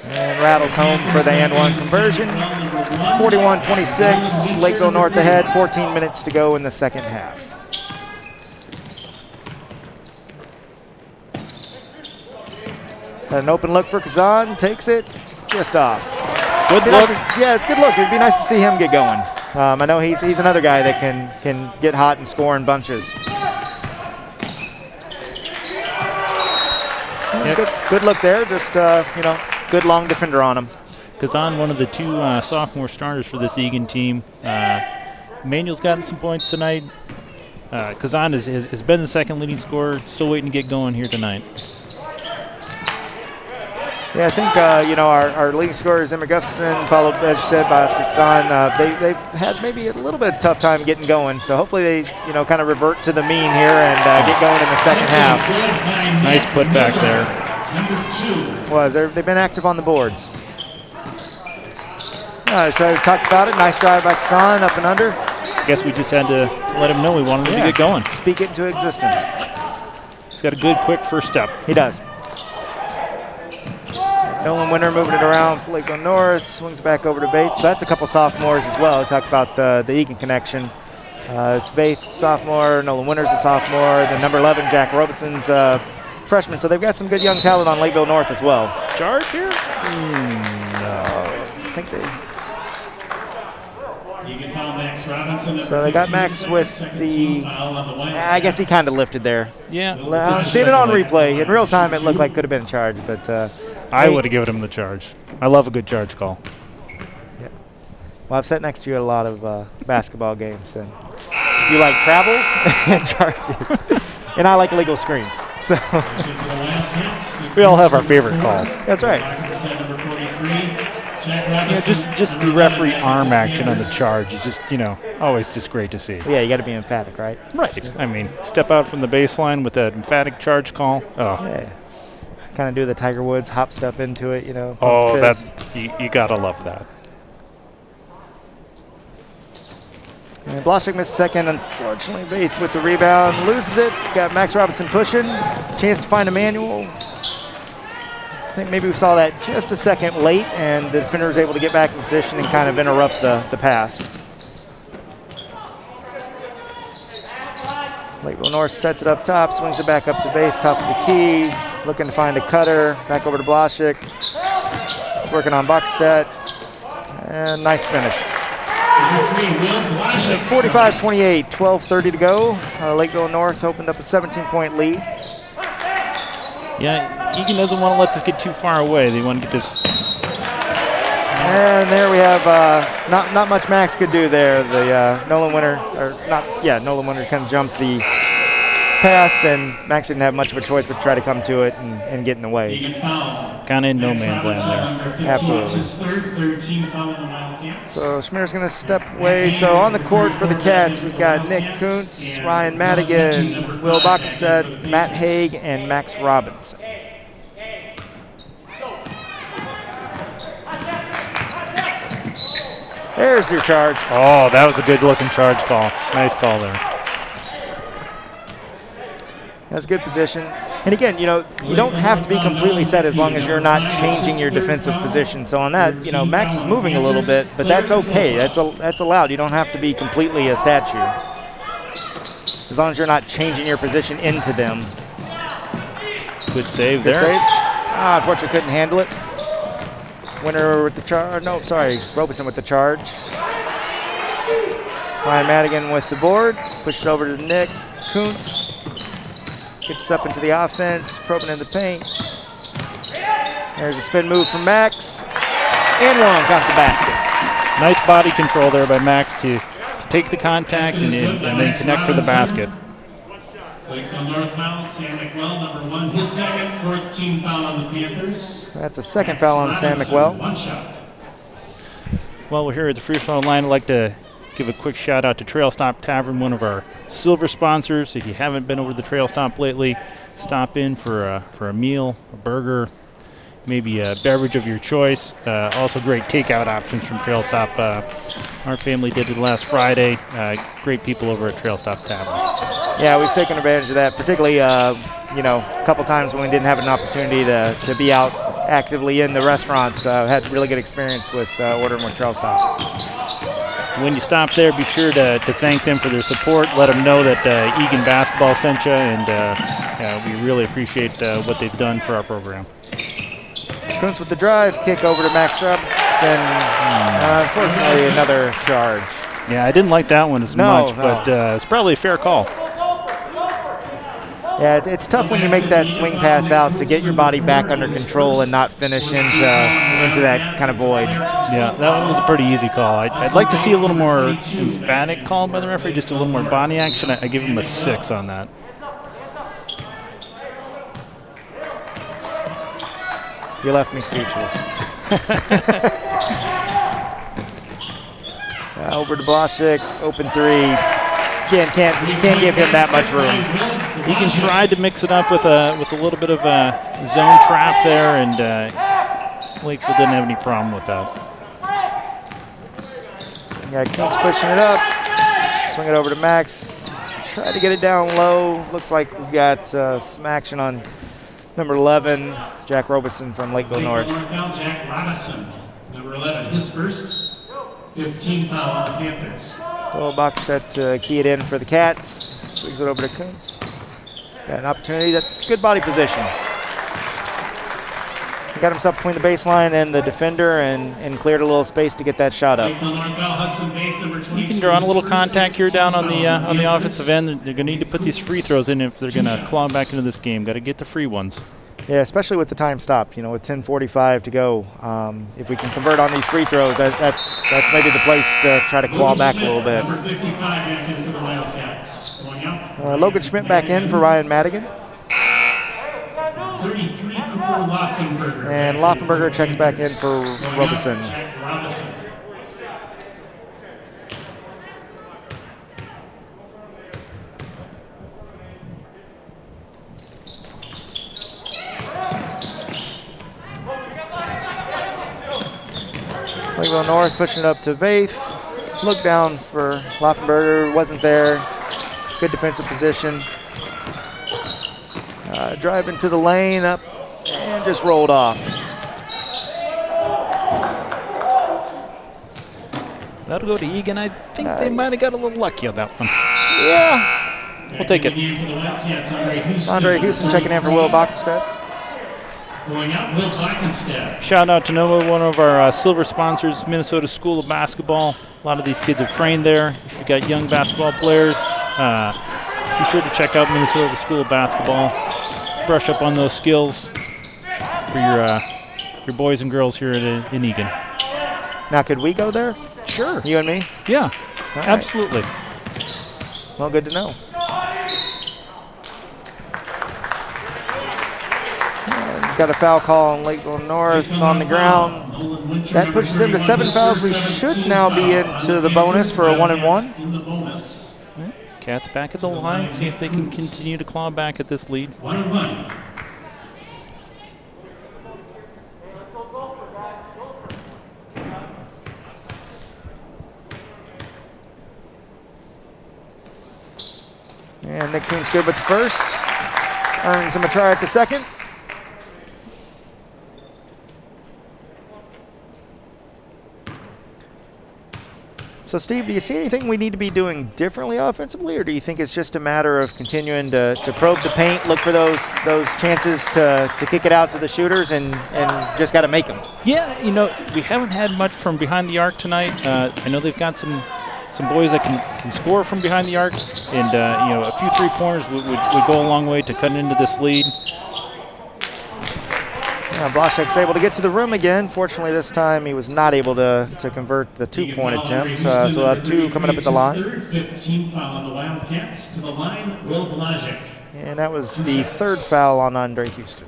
And rattles home for the and one conversion. 41-26, Lakeville North ahead, 14 minutes to go in the second half. Got an open look for Kazan, takes it, just off. Good look. Yeah, it's a good look. It'd be nice to see him get going. I know he's another guy that can get hot and score in bunches. Yep. Good look there, just, good long defender on him. Kazan, one of the two sophomore starters for this Eagan team. Manuel's gotten some points tonight. Kazan has been the second leading scorer, still waiting to get going here tonight. Yeah, I think, our leading scorer is Emma Gustafson, followed, as you said, by Oscar Kazan. They've had maybe a little bit of tough time getting going, so hopefully they, kind of revert to the mean here and get going in the second half. Nice put back there. They've been active on the boards. So we talked about it. Nice drive by Kazan, up and under. I guess we just had to let him know we wanted him to get going. Speak it into existence. He's got a good, quick first step. He does. Nolan Winter moving it around to Lakeville North, swings back over to Bates. So that's a couple sophomores as well. Talk about the Eagan connection. It's Bates, sophomore. Nolan Winter's a sophomore. The number 11, Jack Robinson's freshman. So they've got some good young talent on Lakeville North as well. Charge here? No. I think they... So they got Max with the... I guess he kind of lifted there. Yeah. I've seen it on replay. In real time, it looked like could have been a charge, but... I would have given him the charge. I love a good charge call. Yeah. Well, I've sat next to you at a lot of basketball games, and you like travels and charges, and I like illegal screens. So we all have our favorite calls. That's right. Just the referee arm action on the charge is just always just great to see. Yeah, you got to be emphatic, right? Right. I mean, step out from the baseline with that emphatic charge call. Oh. Yeah. Kind of do the Tiger Woods hop step into it, Oh, you gotta love that. And Blashik missed second. Unfortunately, Bates with the rebound loses it. Got Max Robinson pushing. Chance to find Emmanuel. I think maybe we saw that just a second late, and the defender was able to get back in position and kind of interrupt the pass. Lakeville North sets it up top, swings it back up to Bates, top of the key. Looking to find a cutter, back over to Blashik. It's working on Buckstead. And nice finish. 45-28, 12:30 to go. Lakeville North opened up a 17-point lead. Yeah, Eagan doesn't want to let this get too far away. They want to get this. And there we have not much Max could do there. The Nolan Winter, Nolan Winter kind of jumped the pass, and Max didn't have much of a choice but to try to come to it and get in the way. Kind of in no man's land there. Absolutely. So Schmier's going to step away. So on the court for the Cats, we've got Nick Kuntz, Ryan Madigan, Will Bockenstead, Matt Haig, and Max Robinson. There's your charge. Oh, that was a good-looking charge call. Nice call there. That's good position. And again, you don't have to be completely set as long as you're not changing your defensive position. So on that, Max is moving a little bit, but that's okay. That's allowed. You don't have to be completely a statue. As long as you're not changing your position into them. Good save Good there. save. Unfortunately, couldn't handle it. Winner with the charge. No, sorry. Robeson with the charge. Ryan Madigan with the board. Pushes over to Nick Kuntz. Gets up into the offense. Probing in the paint. There's a spin move from Max. And one. Got the basket. Nice body control there by Max to take the contact and then connect for the basket. Lakeville North foul, Sam McWell, number 1, his second, 4th team foul on the Panthers. That's a second foul on Sam McWell. 1 shot. Well, we're here at the free throw line. I'd like to give a quick shout out to Trail Stop Tavern, one of our silver sponsors. If you haven't been over to the Trail Stop lately, stop in for a meal, a burger, maybe a beverage of your choice. Also great takeout options from Trail Stop. Our family did it last Friday. Great people over at Trail Stop Tavern. Yeah, we've taken advantage of that, particularly a couple times when we didn't have an opportunity to be out actively in the restaurants. Had really good experience with ordering with Trail Stop. When you stop there, be sure to thank them for their support. Let them know that Eagan Basketball sent you, and we really appreciate what they've done for our program. Kuntz with the drive, kick over to Max Robinson. Unfortunately, another charge. Yeah, I didn't like that one as much, No. but it's probably a fair call. Yeah, it's tough when you make that swing pass out to get your body back under control and not finish into that kind of void. Yeah, that one was a pretty easy call. I'd like to see a little more emphatic call by the referee, just a little more body action. I give him a 6 on that. You left me speechless. Over to Blasik, open 3. Again, can't give him that much room. Eagan tried to mix it up with a little bit of a zone trap there, and Lakeville didn't have any problem with that. Yeah, Kuntz pushing it up. Swing it over to Max. Try to get it down low. Looks like we've got some action on number 11, Jack Robeson from Lakeville North. Foul, Jack Robinson, number 11, his first, 15 foul on the Panthers. Little box set to key it in for the Cats. Swings it over to Kuntz. Got an opportunity. That's good body position. He got himself between the baseline and the defender and cleared a little space to get that shot up. You can draw on a little contact here down on the offensive end. They're going to need to put these free throws in if they're going to claw back into this game. Got to get the free ones. Yeah, especially with the time stop. With 10:45 to go, if we can convert on these free throws, that's maybe the place to try to claw back a little bit. Number 55 back in for the Wildcats. Going up. Logan Schmidt back in for Ryan Madigan. 33, Cooper Laufenberger. And Laufenberger checks back in for Robeson. Jack Robinson. Lakeville North pushing it up to Vaith. Look down for Laufenberger, wasn't there. Good defensive position. Drive into the lane, up, and just rolled off. That'll go to Eagan. I think they might have got a little lucky on that one. Yeah. We'll take it. Andre Houston checking in for Will Bockenstedt. Going out, Will Blackenstead. Shout out to Noah, one of our silver sponsors, Minnesota School of Basketball. A lot of these kids have trained there. If you've got young basketball players, be sure to check out Minnesota School of Basketball. Brush up on those skills for your boys and girls here in Eagan. Now, could we go there? Sure. You and me? Yeah, right. absolutely. Well, good to know. Got a foul call on Lakeville North on the ground. That pushes him to 7 fouls. We should now be into the bonus for a 1-and-1. In the bonus. Cats back at the line, see if they can continue to claw back at this lead. 1-and-1. And Nick Kuhn's good with the first. Earns him a try at the second. So, Steve, do you see anything we need to be doing differently offensively, or do you think it's just a matter of continuing to probe the paint, look for those chances to kick it out to the shooters, and just got to make them? Yeah, we haven't had much from behind the arc tonight. I know they've got some boys that can score from behind the arc, and a few three-pointers would go a long way to cutting into this lead. Blaszek's able to get to the rim again. Fortunately, this time he was not able to convert the two-point attempt. So we'll have two coming up at the line. Third, 15th foul on the Wildcats. To the line, Will Blazek. And that was the third foul on Andre Houston.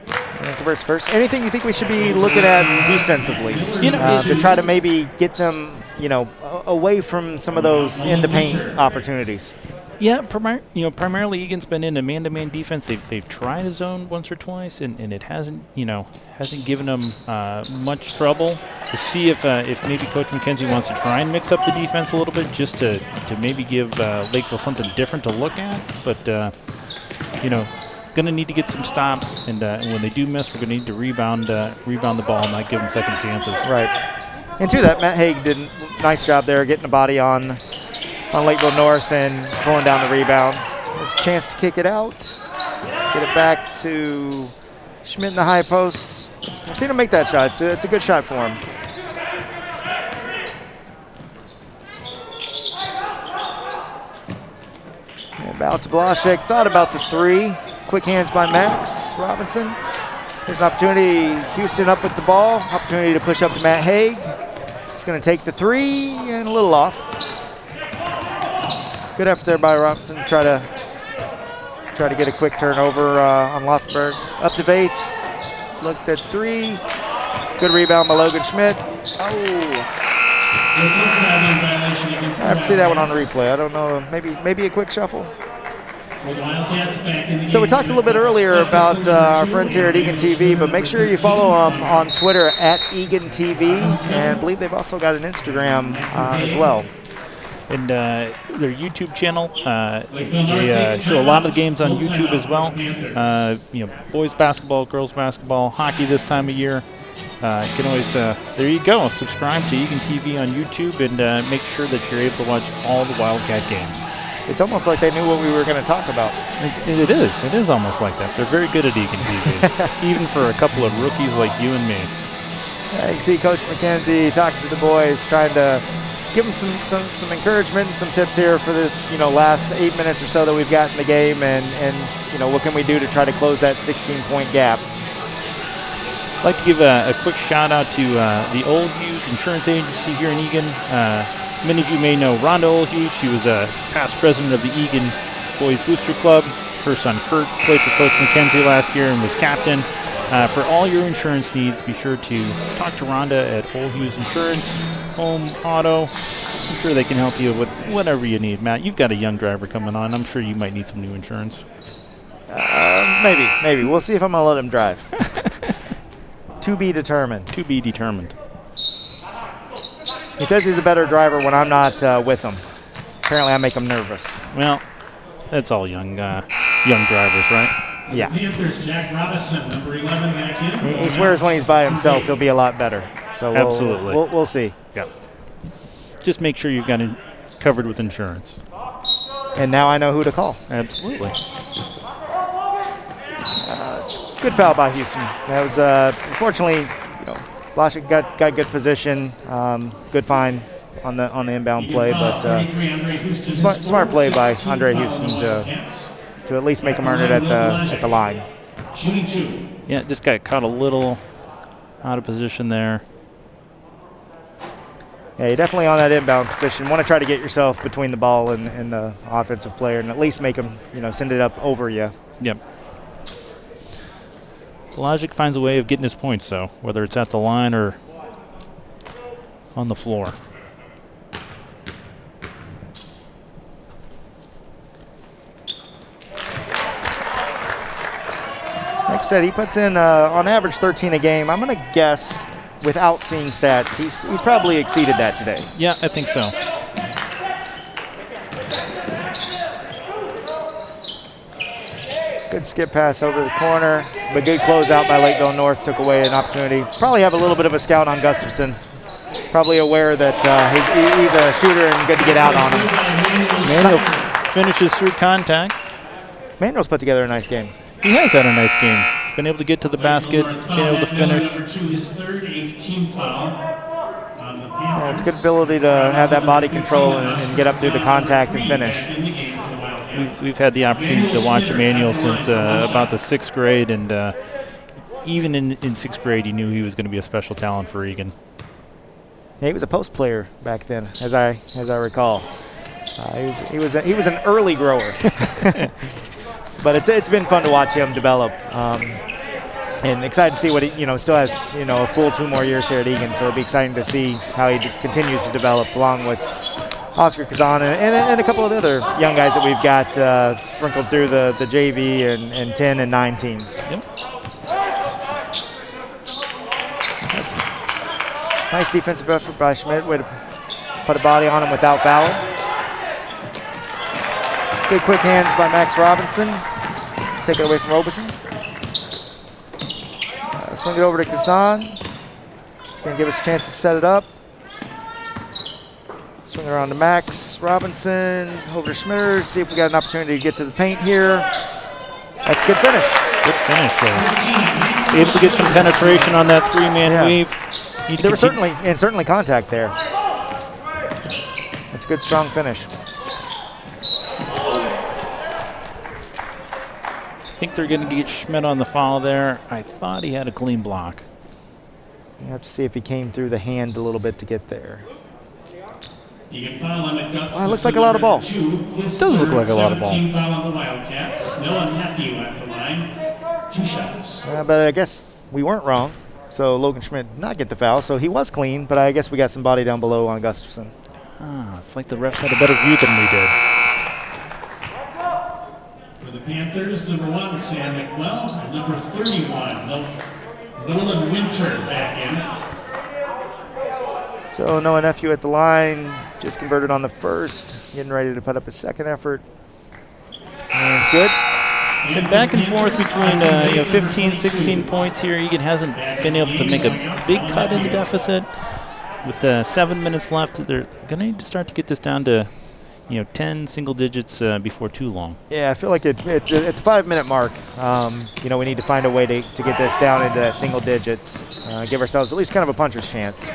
Converts first. Anything you think we should be looking at defensively to try to maybe get them, away from some of those in the paint opportunities? Yeah, primarily Eagan's been in a man-to-man defense. They've tried a zone once or twice, and it hasn't given them much trouble. To see if maybe Coach McKenzie wants to try and mix up the defense a little bit, just to maybe give Lakeville something different to look at. But going to need to get some stops, and when they do miss, we're going to need to rebound the ball and not give them second chances. Right. And to that, Matt Haig did a nice job there getting the body on Lakeville North and pulling down the rebound. There's a chance to kick it out. Get it back to Schmidt in the high post. I've seen him make that shot. It's a good shot for him. And out to Blaszek. Thought about the three. Quick hands by Max Robinson. There's an opportunity. Houston up with the ball. Opportunity to push up to Matt Haig. He's going to take the three and a little off. Good effort there by Robinson. Try to get a quick turnover on Lothberg. Up to Vaith. Looked at three. Good rebound by Logan Schmidt. Oh. I have to see that one on replay. I don't know. Maybe a quick shuffle. So we talked a little bit earlier about our friends here at Eagan TV, but make sure you follow them on Twitter at Eagan TV, and I believe they've also got an Instagram as well. And their YouTube channel, they show a lot of the games on YouTube as well. Boys basketball, girls basketball, hockey this time of year. You can always, there you go, subscribe to Eagan TV on YouTube and make sure that you're able to watch all the Wildcat games. It's almost like they knew what we were going to talk about. It is almost like that. They're very good at Eagan TV, even for a couple of rookies like you and me. You can see Coach McKenzie talking to the boys, trying to give them some encouragement and some tips here for this, last 8 minutes or so that we've got in the game, and what can we do to try to close that 16-point gap. I'd like to give a quick shout out to the Old Hughes Insurance Agency here in Eagan. Many of you may know Rhonda Old Hughes. She was a past president of the Eagan Boys Booster Club. Her son Kurt played for Coach McKenzie last year and was captain. For all your insurance needs, be sure to talk to Rhonda at Old Hughes Insurance, home, auto. I'm sure they can help you with whatever you need. Matt, you've got a young driver coming on. I'm sure you might need some new insurance. Maybe. We'll see if I'm going to let him drive. To be determined. To be determined. He says he's a better driver when I'm not with him. Apparently I make him nervous. Well, that's all young drivers, right? Yeah. Panthers, Jack Robinson, number 11, back in. He swears when he's by himself he'll be a lot better. So absolutely. We'll see. Yep. Just make sure you've got it covered with insurance. And now I know who to call. Absolutely. Good foul by Houston. That was unfortunately, Blaszek got good position, good find on the inbound play, but smart play by Andre Houston to at least make him earn it at the line. Yeah, just got caught a little out of position there. Yeah, you're definitely on that inbound position. Want to try to get yourself between the ball and the offensive player, and at least make him, send it up over you. Yep. Logic finds a way of getting his points, though, whether it's at the line or on the floor. Like I said, he puts in, on average, 13 a game. I'm going to guess without seeing stats, he's probably exceeded that today. Yeah, I think so. Good skip pass over the corner, but good closeout by Lakeville North. Took away an opportunity. Probably have a little bit of a scout on Gustafson. Probably aware that he's a shooter and good to get out on him. Manuel finishes through contact. Manuel's put together a nice game. He has had a nice game. He's been able to get to the basket, been able to finish. His third, 8th team foul on the Panthers. Yeah, it's a good ability to have that body control and get up through the contact and finish. We've had the opportunity to watch Emmanuel since about the 6th grade, and even in 6th grade, he knew he was going to be a special talent for Eagan. Yeah, he was a post player back then, as I recall. He was an early grower, but it's been fun to watch him develop, and excited to see what he still has a full 2 more years here at Eagan. So it'll be exciting to see how he continues to develop along with Oscar Kazan and a couple of the other young guys that we've got sprinkled through the JV and 10 and 9 teams. Yep. That's nice defensive effort by Schmidt. Way to put a body on him without fouling. Good quick hands by Max Robinson. Take it away from Robeson. Swing it over to Kazan. It's going to give us a chance to set it up. Swing it around to Max Robinson, over to Schmitter, see if we got an opportunity to get to the paint here. That's a good finish. Good finish there. Able to get some penetration on that 3-man weave. There was certainly contact there. That's a good, strong finish. I think they're going to get Schmidt on the foul there. I thought he had a clean block. You have to see if he came through the hand a little bit to get there. Wow, it looks like a lot of ball. It does look like a lot of ball. Team foul on the Wildcats. Noah Nephew at the line. 2 shots. But I guess we weren't wrong. So Logan Schmidt did not get the foul. So he was clean, but I guess we got some body down below on Gustafson. It's like the refs had a better view than we did. For the Panthers, number 1, Sam McWell, and number 31, Nolan Winter back in. So Noah Nephew at the line, just converted on the first, getting ready to put up his second effort. And it's good. Been back and forth between 15, 16 points here. Eagan hasn't been able to make a big cut in the deficit. With 7 minutes left, they're going to need to start to get this down to 10 single digits before too long. Yeah, I feel like at the 5-minute mark, we need to find a way to get this down into that single digits. Give ourselves at least kind of a puncher's chance.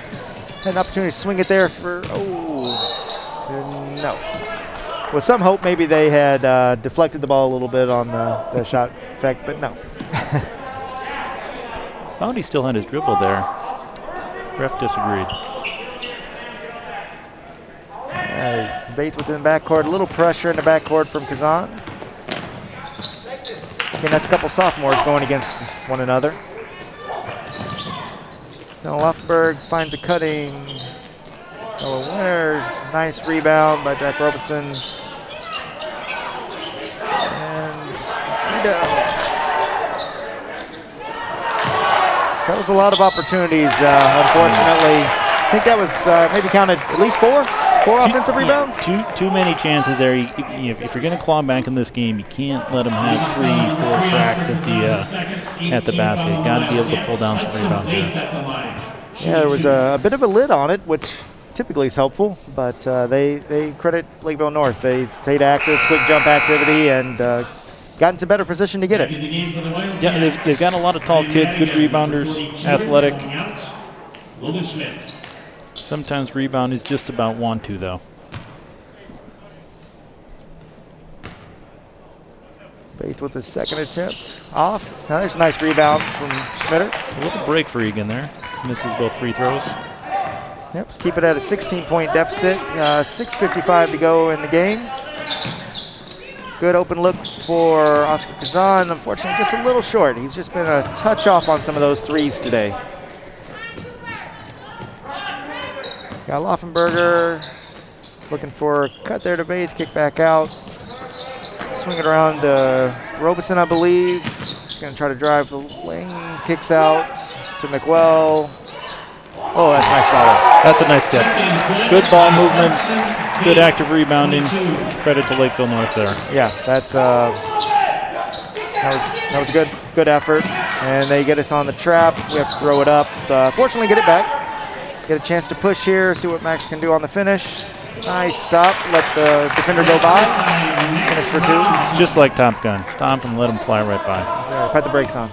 Had an opportunity to swing it there for, no. With some hope, maybe they had deflected the ball a little bit on the shot effect, but no. Thought he still had his dribble there. Ref disagreed. Bates within the backcourt, a little pressure in the backcourt from Kazan. Again, that's a couple sophomores going against one another. Now Luffenberg finds a cutting. Winner. Nice rebound by Jack Robertson. And so that was a lot of opportunities, unfortunately. I think that was maybe counted at least four offensive rebounds. Too many chances there. If you're going to claw back in this game, you can't let them have 3, 4 cracks at the basket. You got to be able to pull down some rebounds here. Yeah, there was a bit of a lid on it, which typically is helpful, but they credit Lakeville North. They stayed active, quick jump activity, and got into better position to get it. Yeah, they've got a lot of tall kids, good rebounders, athletic. Sometimes rebound is just about want to, though. Faith with his second attempt off. Now there's a nice rebound from Schmitter. A little break for Eagan there. Misses both free throws. Yep, keep it at a 16-point deficit. 6:55 to go in the game. Good open look for Oscar Kazan. Unfortunately, just a little short. He's just been a touch off on some of those threes today. Got Laufenberger looking for a cut there to Bates, kick back out. Swing it around to Robeson, I believe. Just going to try to drive the lane. Kicks out to McWell. Oh, that's a nice follow. That's a nice tip. Good ball movement, good active rebounding. Credit to Lakeville North there. Yeah, that was good effort. And they get us on the trap. We have to throw it up. Fortunately, get it back. Get a chance to push here, see what Max can do on the finish. Nice stop, let the defender go by. Finish for 2. Just like Top Gun. Stomp and let him fly right by. Yeah, put the brakes on.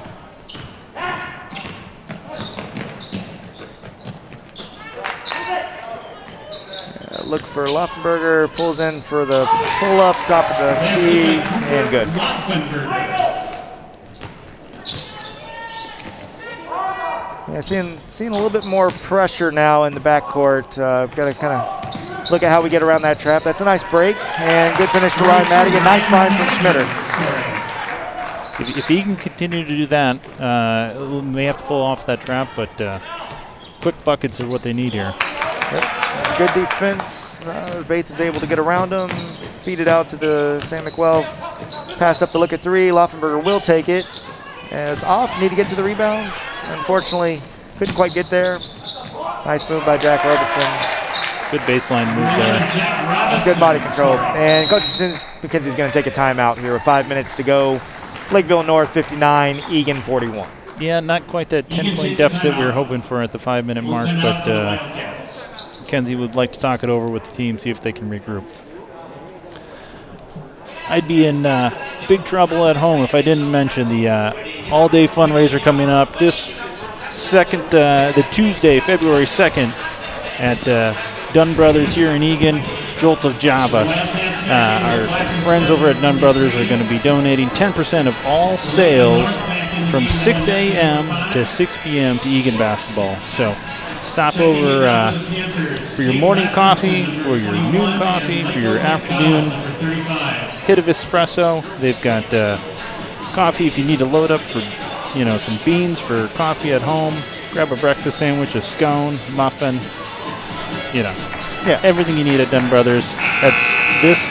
Look for Laufenberger, pulls in for the pull-up, top of the key, and good. Yeah, seeing a little bit more pressure now in the backcourt. Got to kind of look at how we get around that trap. That's a nice break, and good finish for Ryan Madigan. Nice find from Schmitter. If he can continue to do that, we may have to pull off that trap, but quick buckets are what they need here. Yep. Good defense. Bates is able to get around him, feed it out to the Sam McWell. Passed up the look at 3. Laufenberger will take it. It's off. Need to get to the rebound. Unfortunately, couldn't quite get there. Nice move by Jack Robertson. Good baseline move there. That's good body control. And Coach McKenzie's going to take a timeout here with 5 minutes to go. Lakeville North 59, Eagan 41. Yeah, not quite that 10-point deficit we were hoping for at the 5-minute mark, but McKenzie would like to talk it over with the team, see if they can regroup. I'd be in big trouble at home if I didn't mention the all-day fundraiser coming up this the Tuesday, February 2nd at Dunn Brothers here in Eagan, Jolt of Java. Our friends over at Dunn Brothers are going to be donating 10% of all sales from 6 a.m. to 6 p.m. to Eagan basketball. So stop over for your morning coffee, for your noon coffee, for your afternoon hit of espresso. They've got coffee if you need to load up for, some beans for coffee at home. Grab a breakfast sandwich, a scone, muffin, everything you need at Dunn Brothers. That's this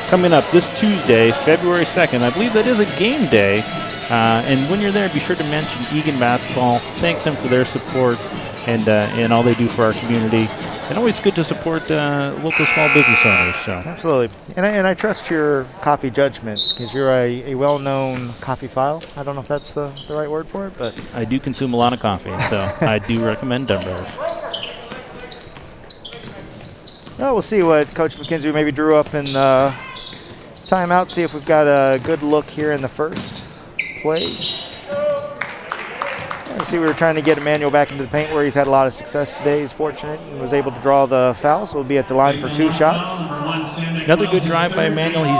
coming up this Tuesday, February 2nd. I believe that is a game day. And when you're there, be sure to mention Eagan basketball. Thank them for their support and all they do for our community. And always good to support local small business owners. So absolutely, and I trust your coffee judgment because you're a well-known coffee file. I don't know if that's the right word for it, but I do consume a lot of coffee, so I do recommend Dunn Brothers. Well, we'll see what Coach McKenzie maybe drew up in timeout. See if we've got a good look here in the first play. See, we were trying to get Emmanuel back into the paint where he's had a lot of success today. He's fortunate and was able to draw the foul, so we'll be at the line for 2 shots. Another good drive by Emmanuel. He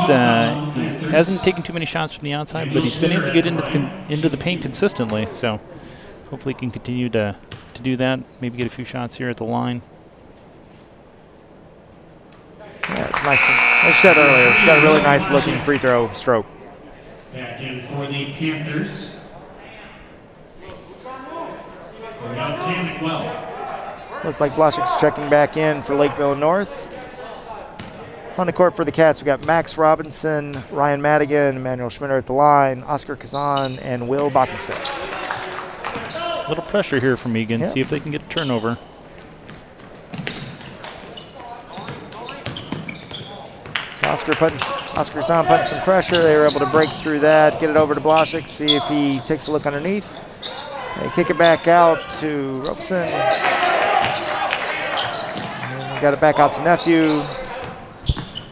hasn't taken too many shots from the outside, but he's been able to get into the paint consistently. So hopefully he can continue to do that. Maybe get a few shots here at the line. Yeah, it's nice. Like I said earlier, it's got a really nice looking free throw stroke. Back in for the Panthers. We got Sam McWell. Looks like Blashik's checking back in for Lakeville North. On the court for the Cats, we got Max Robinson, Ryan Madigan, Emmanuel Schmitter at the line, Oscar Kazan, and Will Bockenstedt. A little pressure here from Eagan. See if they can get a turnover. So Oscar Kazan putting some pressure. They were able to break through that, get it over to Blashik, see if he takes a look underneath. They kick it back out to Robeson. And got it back out to Nephew.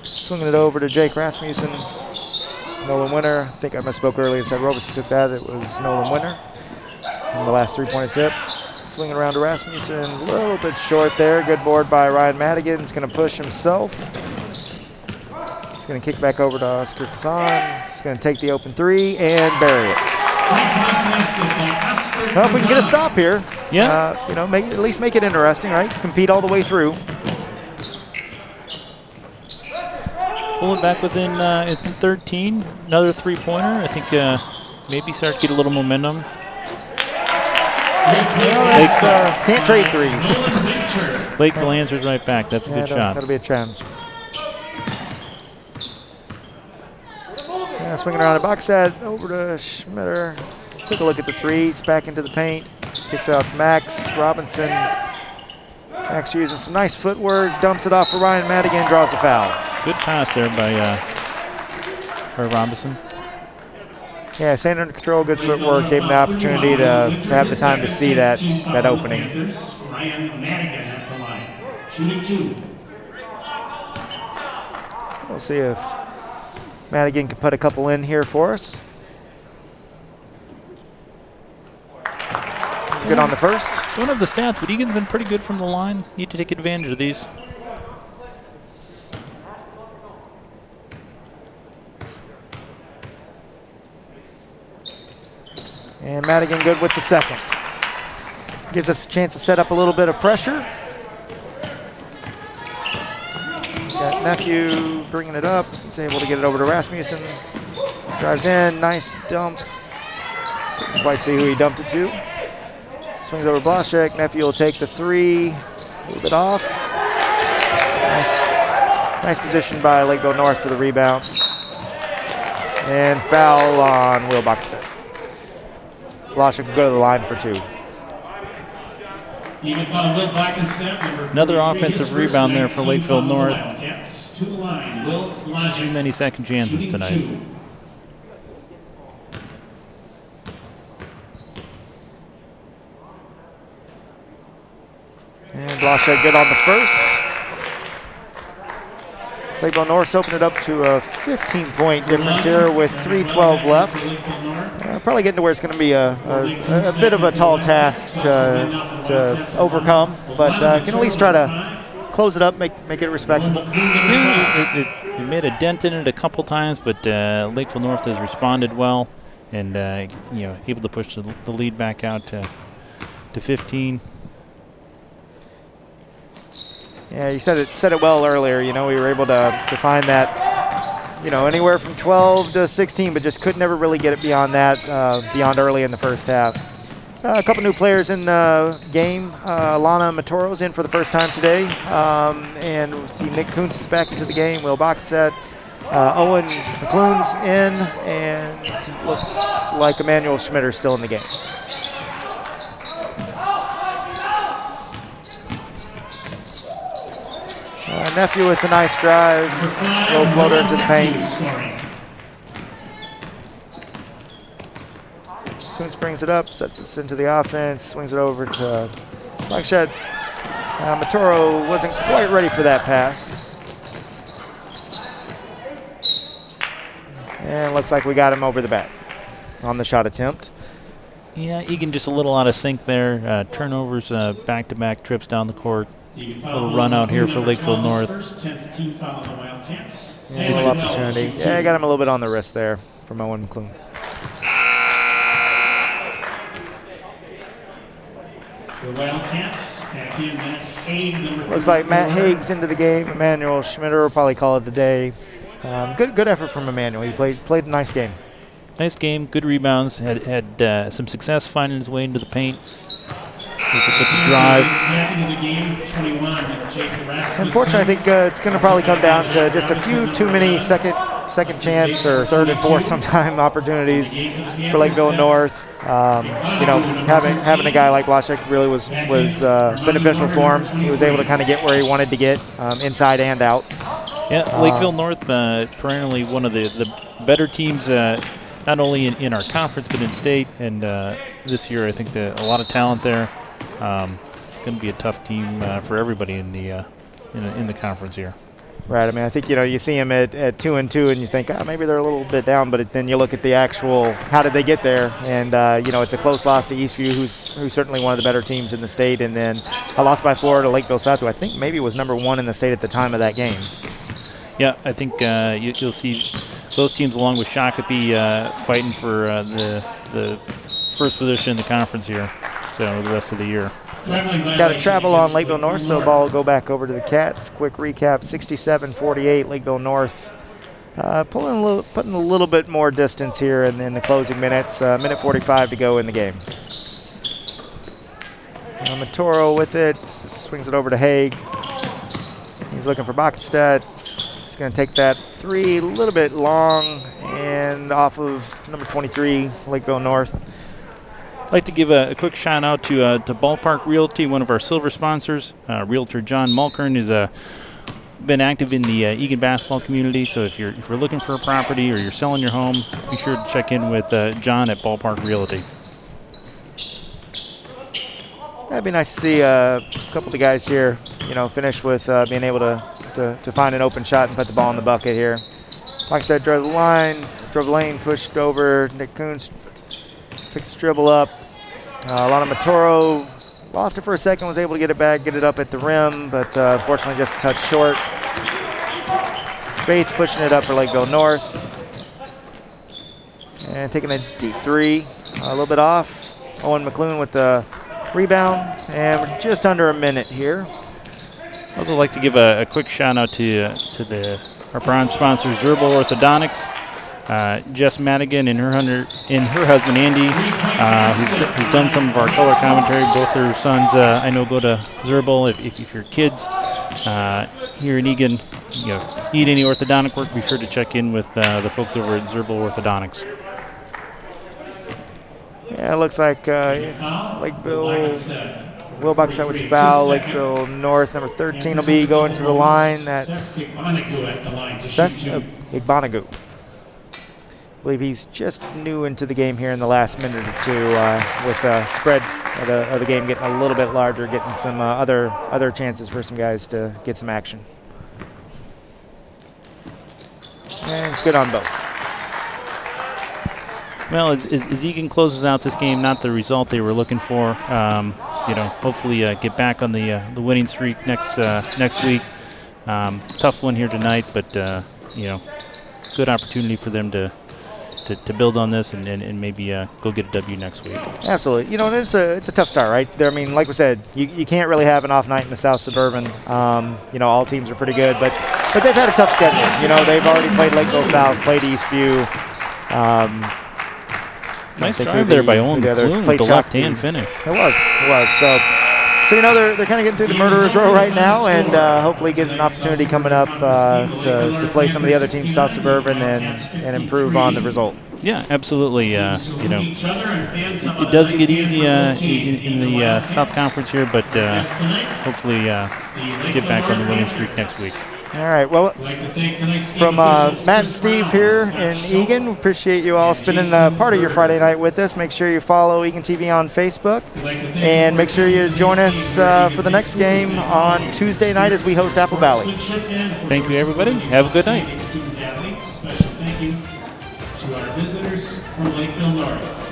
Swinging it over to Jake Rasmussen. Nolan Winter. I think I misspoke earlier and said Robeson took that. It was Nolan Winter on the last 3-pointer tip. Swinging around to Rasmussen. A little bit short there. Good board by Ryan Madigan. He's going to push himself. He's going to kick back over to Oscar Kazan. He's going to take the open 3 and bury it. Well, if we can get a stop here, at least make it interesting, right? Compete all the way through. Pull it back within 13. Another 3-pointer. I think maybe start to get a little momentum. Can't trade threes. Lakeville answers right back. That's a good shot. That'll be a challenge. Swinging around a box set over to Schmitter. Took a look at the 3s, back into the paint. Kicks out to Max Robinson. Max using some nice footwork, dumps it off for Ryan Madigan, draws a foul. Good pass there by Robinson. Yeah, staying under control, good footwork, gave him the opportunity to have the time to see that opening. Ryan Madigan at the line, shooting 2. We'll see if Madigan can put a couple in here for us. It's good on the first. Don't have the stats, but Eagan's been pretty good from the line. Need to take advantage of these. And Madigan good with the second. Gives us a chance to set up a little bit of pressure. Got Nephew bringing it up. He's able to get it over to Rasmussen. Drives in, nice dump. Can't quite see who he dumped it to. Swings over Blaszek. Nephew will take the 3. A little bit off. Nice position by Lakeville North for the rebound. And foul on Will Buxton. Blaszek will go to the line for 2. Another offensive rebound there for Lakeville North. Too many second chances tonight. And Blaszek good on the first. Lakeville North's opened it up to a 15-point difference here with 3:12 left. Probably getting to where it's going to be a bit of a tall task to overcome, but can at least try to close it up, make it respectable. It made a dent in it a couple times, but Lakeville North has responded well, and able to push the lead back out to 15. Yeah, you said it well earlier. We were able to find that, anywhere from 12 to 16, but just could never really get it beyond that, beyond early in the first half. A couple new players in the game. Lana Matoro's in for the first time today, and we'll see Nick Kuntz is back into the game. Will Bachset, Owen McClune's in, and looks like Emmanuel Schmitter's still in the game. Nephew with a nice drive, low floater into the paint. Kuntz brings it up, sets us into the offense, swings it over to Blackshed. Matoro wasn't quite ready for that pass. And looks like we got him over the bat on the shot attempt. Yeah, Eagan just a little out of sync there. Turnovers, back-to-back trips down the court. A little run out here for Lakeville North. Little opportunity. Yeah, I got him a little bit on the wrist there from Owen McClune. The Wildcats back in Matt Haig. Looks like Matt Haig's into the game. Emmanuel Schmitter will probably call it a day. Good effort from Emmanuel. He played a nice game. Nice game, good rebounds. Had some success finding his way into the paint. With the drive. Unfortunately, I think it's going to probably come down to just a few too many second chance or third and fourth sometime opportunities for Lakeville North. Having a guy like Blaszek really was beneficial for him. He was able to kind of get where he wanted to get, inside and out. Yeah, Lakeville North, perennially one of the better teams, not only in our conference but in state. And this year, I think a lot of talent there. It's going to be a tough team for everybody in the conference here. Right. I mean, I think you see them at 2-2, and you think, maybe they're a little bit down, but then you look at the actual how did they get there, and it's a close loss to Eastview, who's certainly one of the better teams in the state, and then a loss by 4 to Lakeville South, who I think maybe was number 1 in the state at the time of that game. Yeah, I think you'll see those teams along with Shakopee fighting for the first position in the conference here. So the rest of the year. Got a travel on Lakeville North, so ball will go back over to the Cats. Quick recap: 67-48. Lakeville North putting a little bit more distance here in the closing minutes. Minute 45 to go in the game. Matoro with it, swings it over to Haig. He's looking for Bachstedt. He's going to take that 3 a little bit long and off of number 23, Lakeville North. I'd like to give a quick shout out to Ballpark Realty, one of our silver sponsors. Realtor John Mulkern is been active in the Eagan basketball community. So if you're looking for a property or you're selling your home, be sure to check in with John at Ballpark Realty. That'd be nice to see a couple of the guys here, finish with being able to find an open shot and put the ball in the bucket here. Like I said, drove the lane, pushed over. Nick Coons picked his dribble up. Lana Matoro lost it for a second, was able to get it back, get it up at the rim, but unfortunately just a touch short. Faith pushing it up for Lakeville North. And taking a deep three, a little bit off. Owen McClune with the rebound, and we're just under a minute here. I'd also like to give a quick shout out to our bronze sponsors, Zerbal Orthodontics. Jess Madigan and her husband Andy, who's done some of our color commentary. Both their sons, I know, go to Zerbal. If your kids here in Eagan, need any orthodontic work, be sure to check in with the folks over at Zerbal Orthodontics. Yeah, it looks like Lakeville. Wilbox out with the foul. Lakeville North, number 13, will be going to the line. That's Seth Igbanagu. I believe he's just new into the game here in the last minute or two, with the spread of the game getting a little bit larger, getting some other chances for some guys to get some action. And it's good on both. Well, as Eagan closes out this game, not the result they were looking for. Hopefully get back on the winning streak next week. Tough one here tonight, but good opportunity for them to build on this and maybe go get a W next week. Absolutely. It's a tough start, right? I mean, like we said, you can't really have an off night in the South Suburban. All teams are pretty good, but they've had a tough schedule. They've already played Lakeville South, played Eastview. Nice drive there by Owen McClune with the left-hand finish. It was. So they're kind of getting through the murderer's row right now, and hopefully get an opportunity coming up to play some of the other teams, South Suburban, and improve on the result. Yeah, absolutely. It doesn't get easy in the South Conference here, but hopefully get back on the winning streak next week. All right. Well, from Matt and Steve here in Eagan, we appreciate you all spending part of your Friday night with us. Make sure you follow Eagan TV on Facebook, and make sure you join us for the next game on Tuesday night as we host Apple Valley. Thank you, everybody. Have a good night. Special thank you to our visitors from Lakeville North.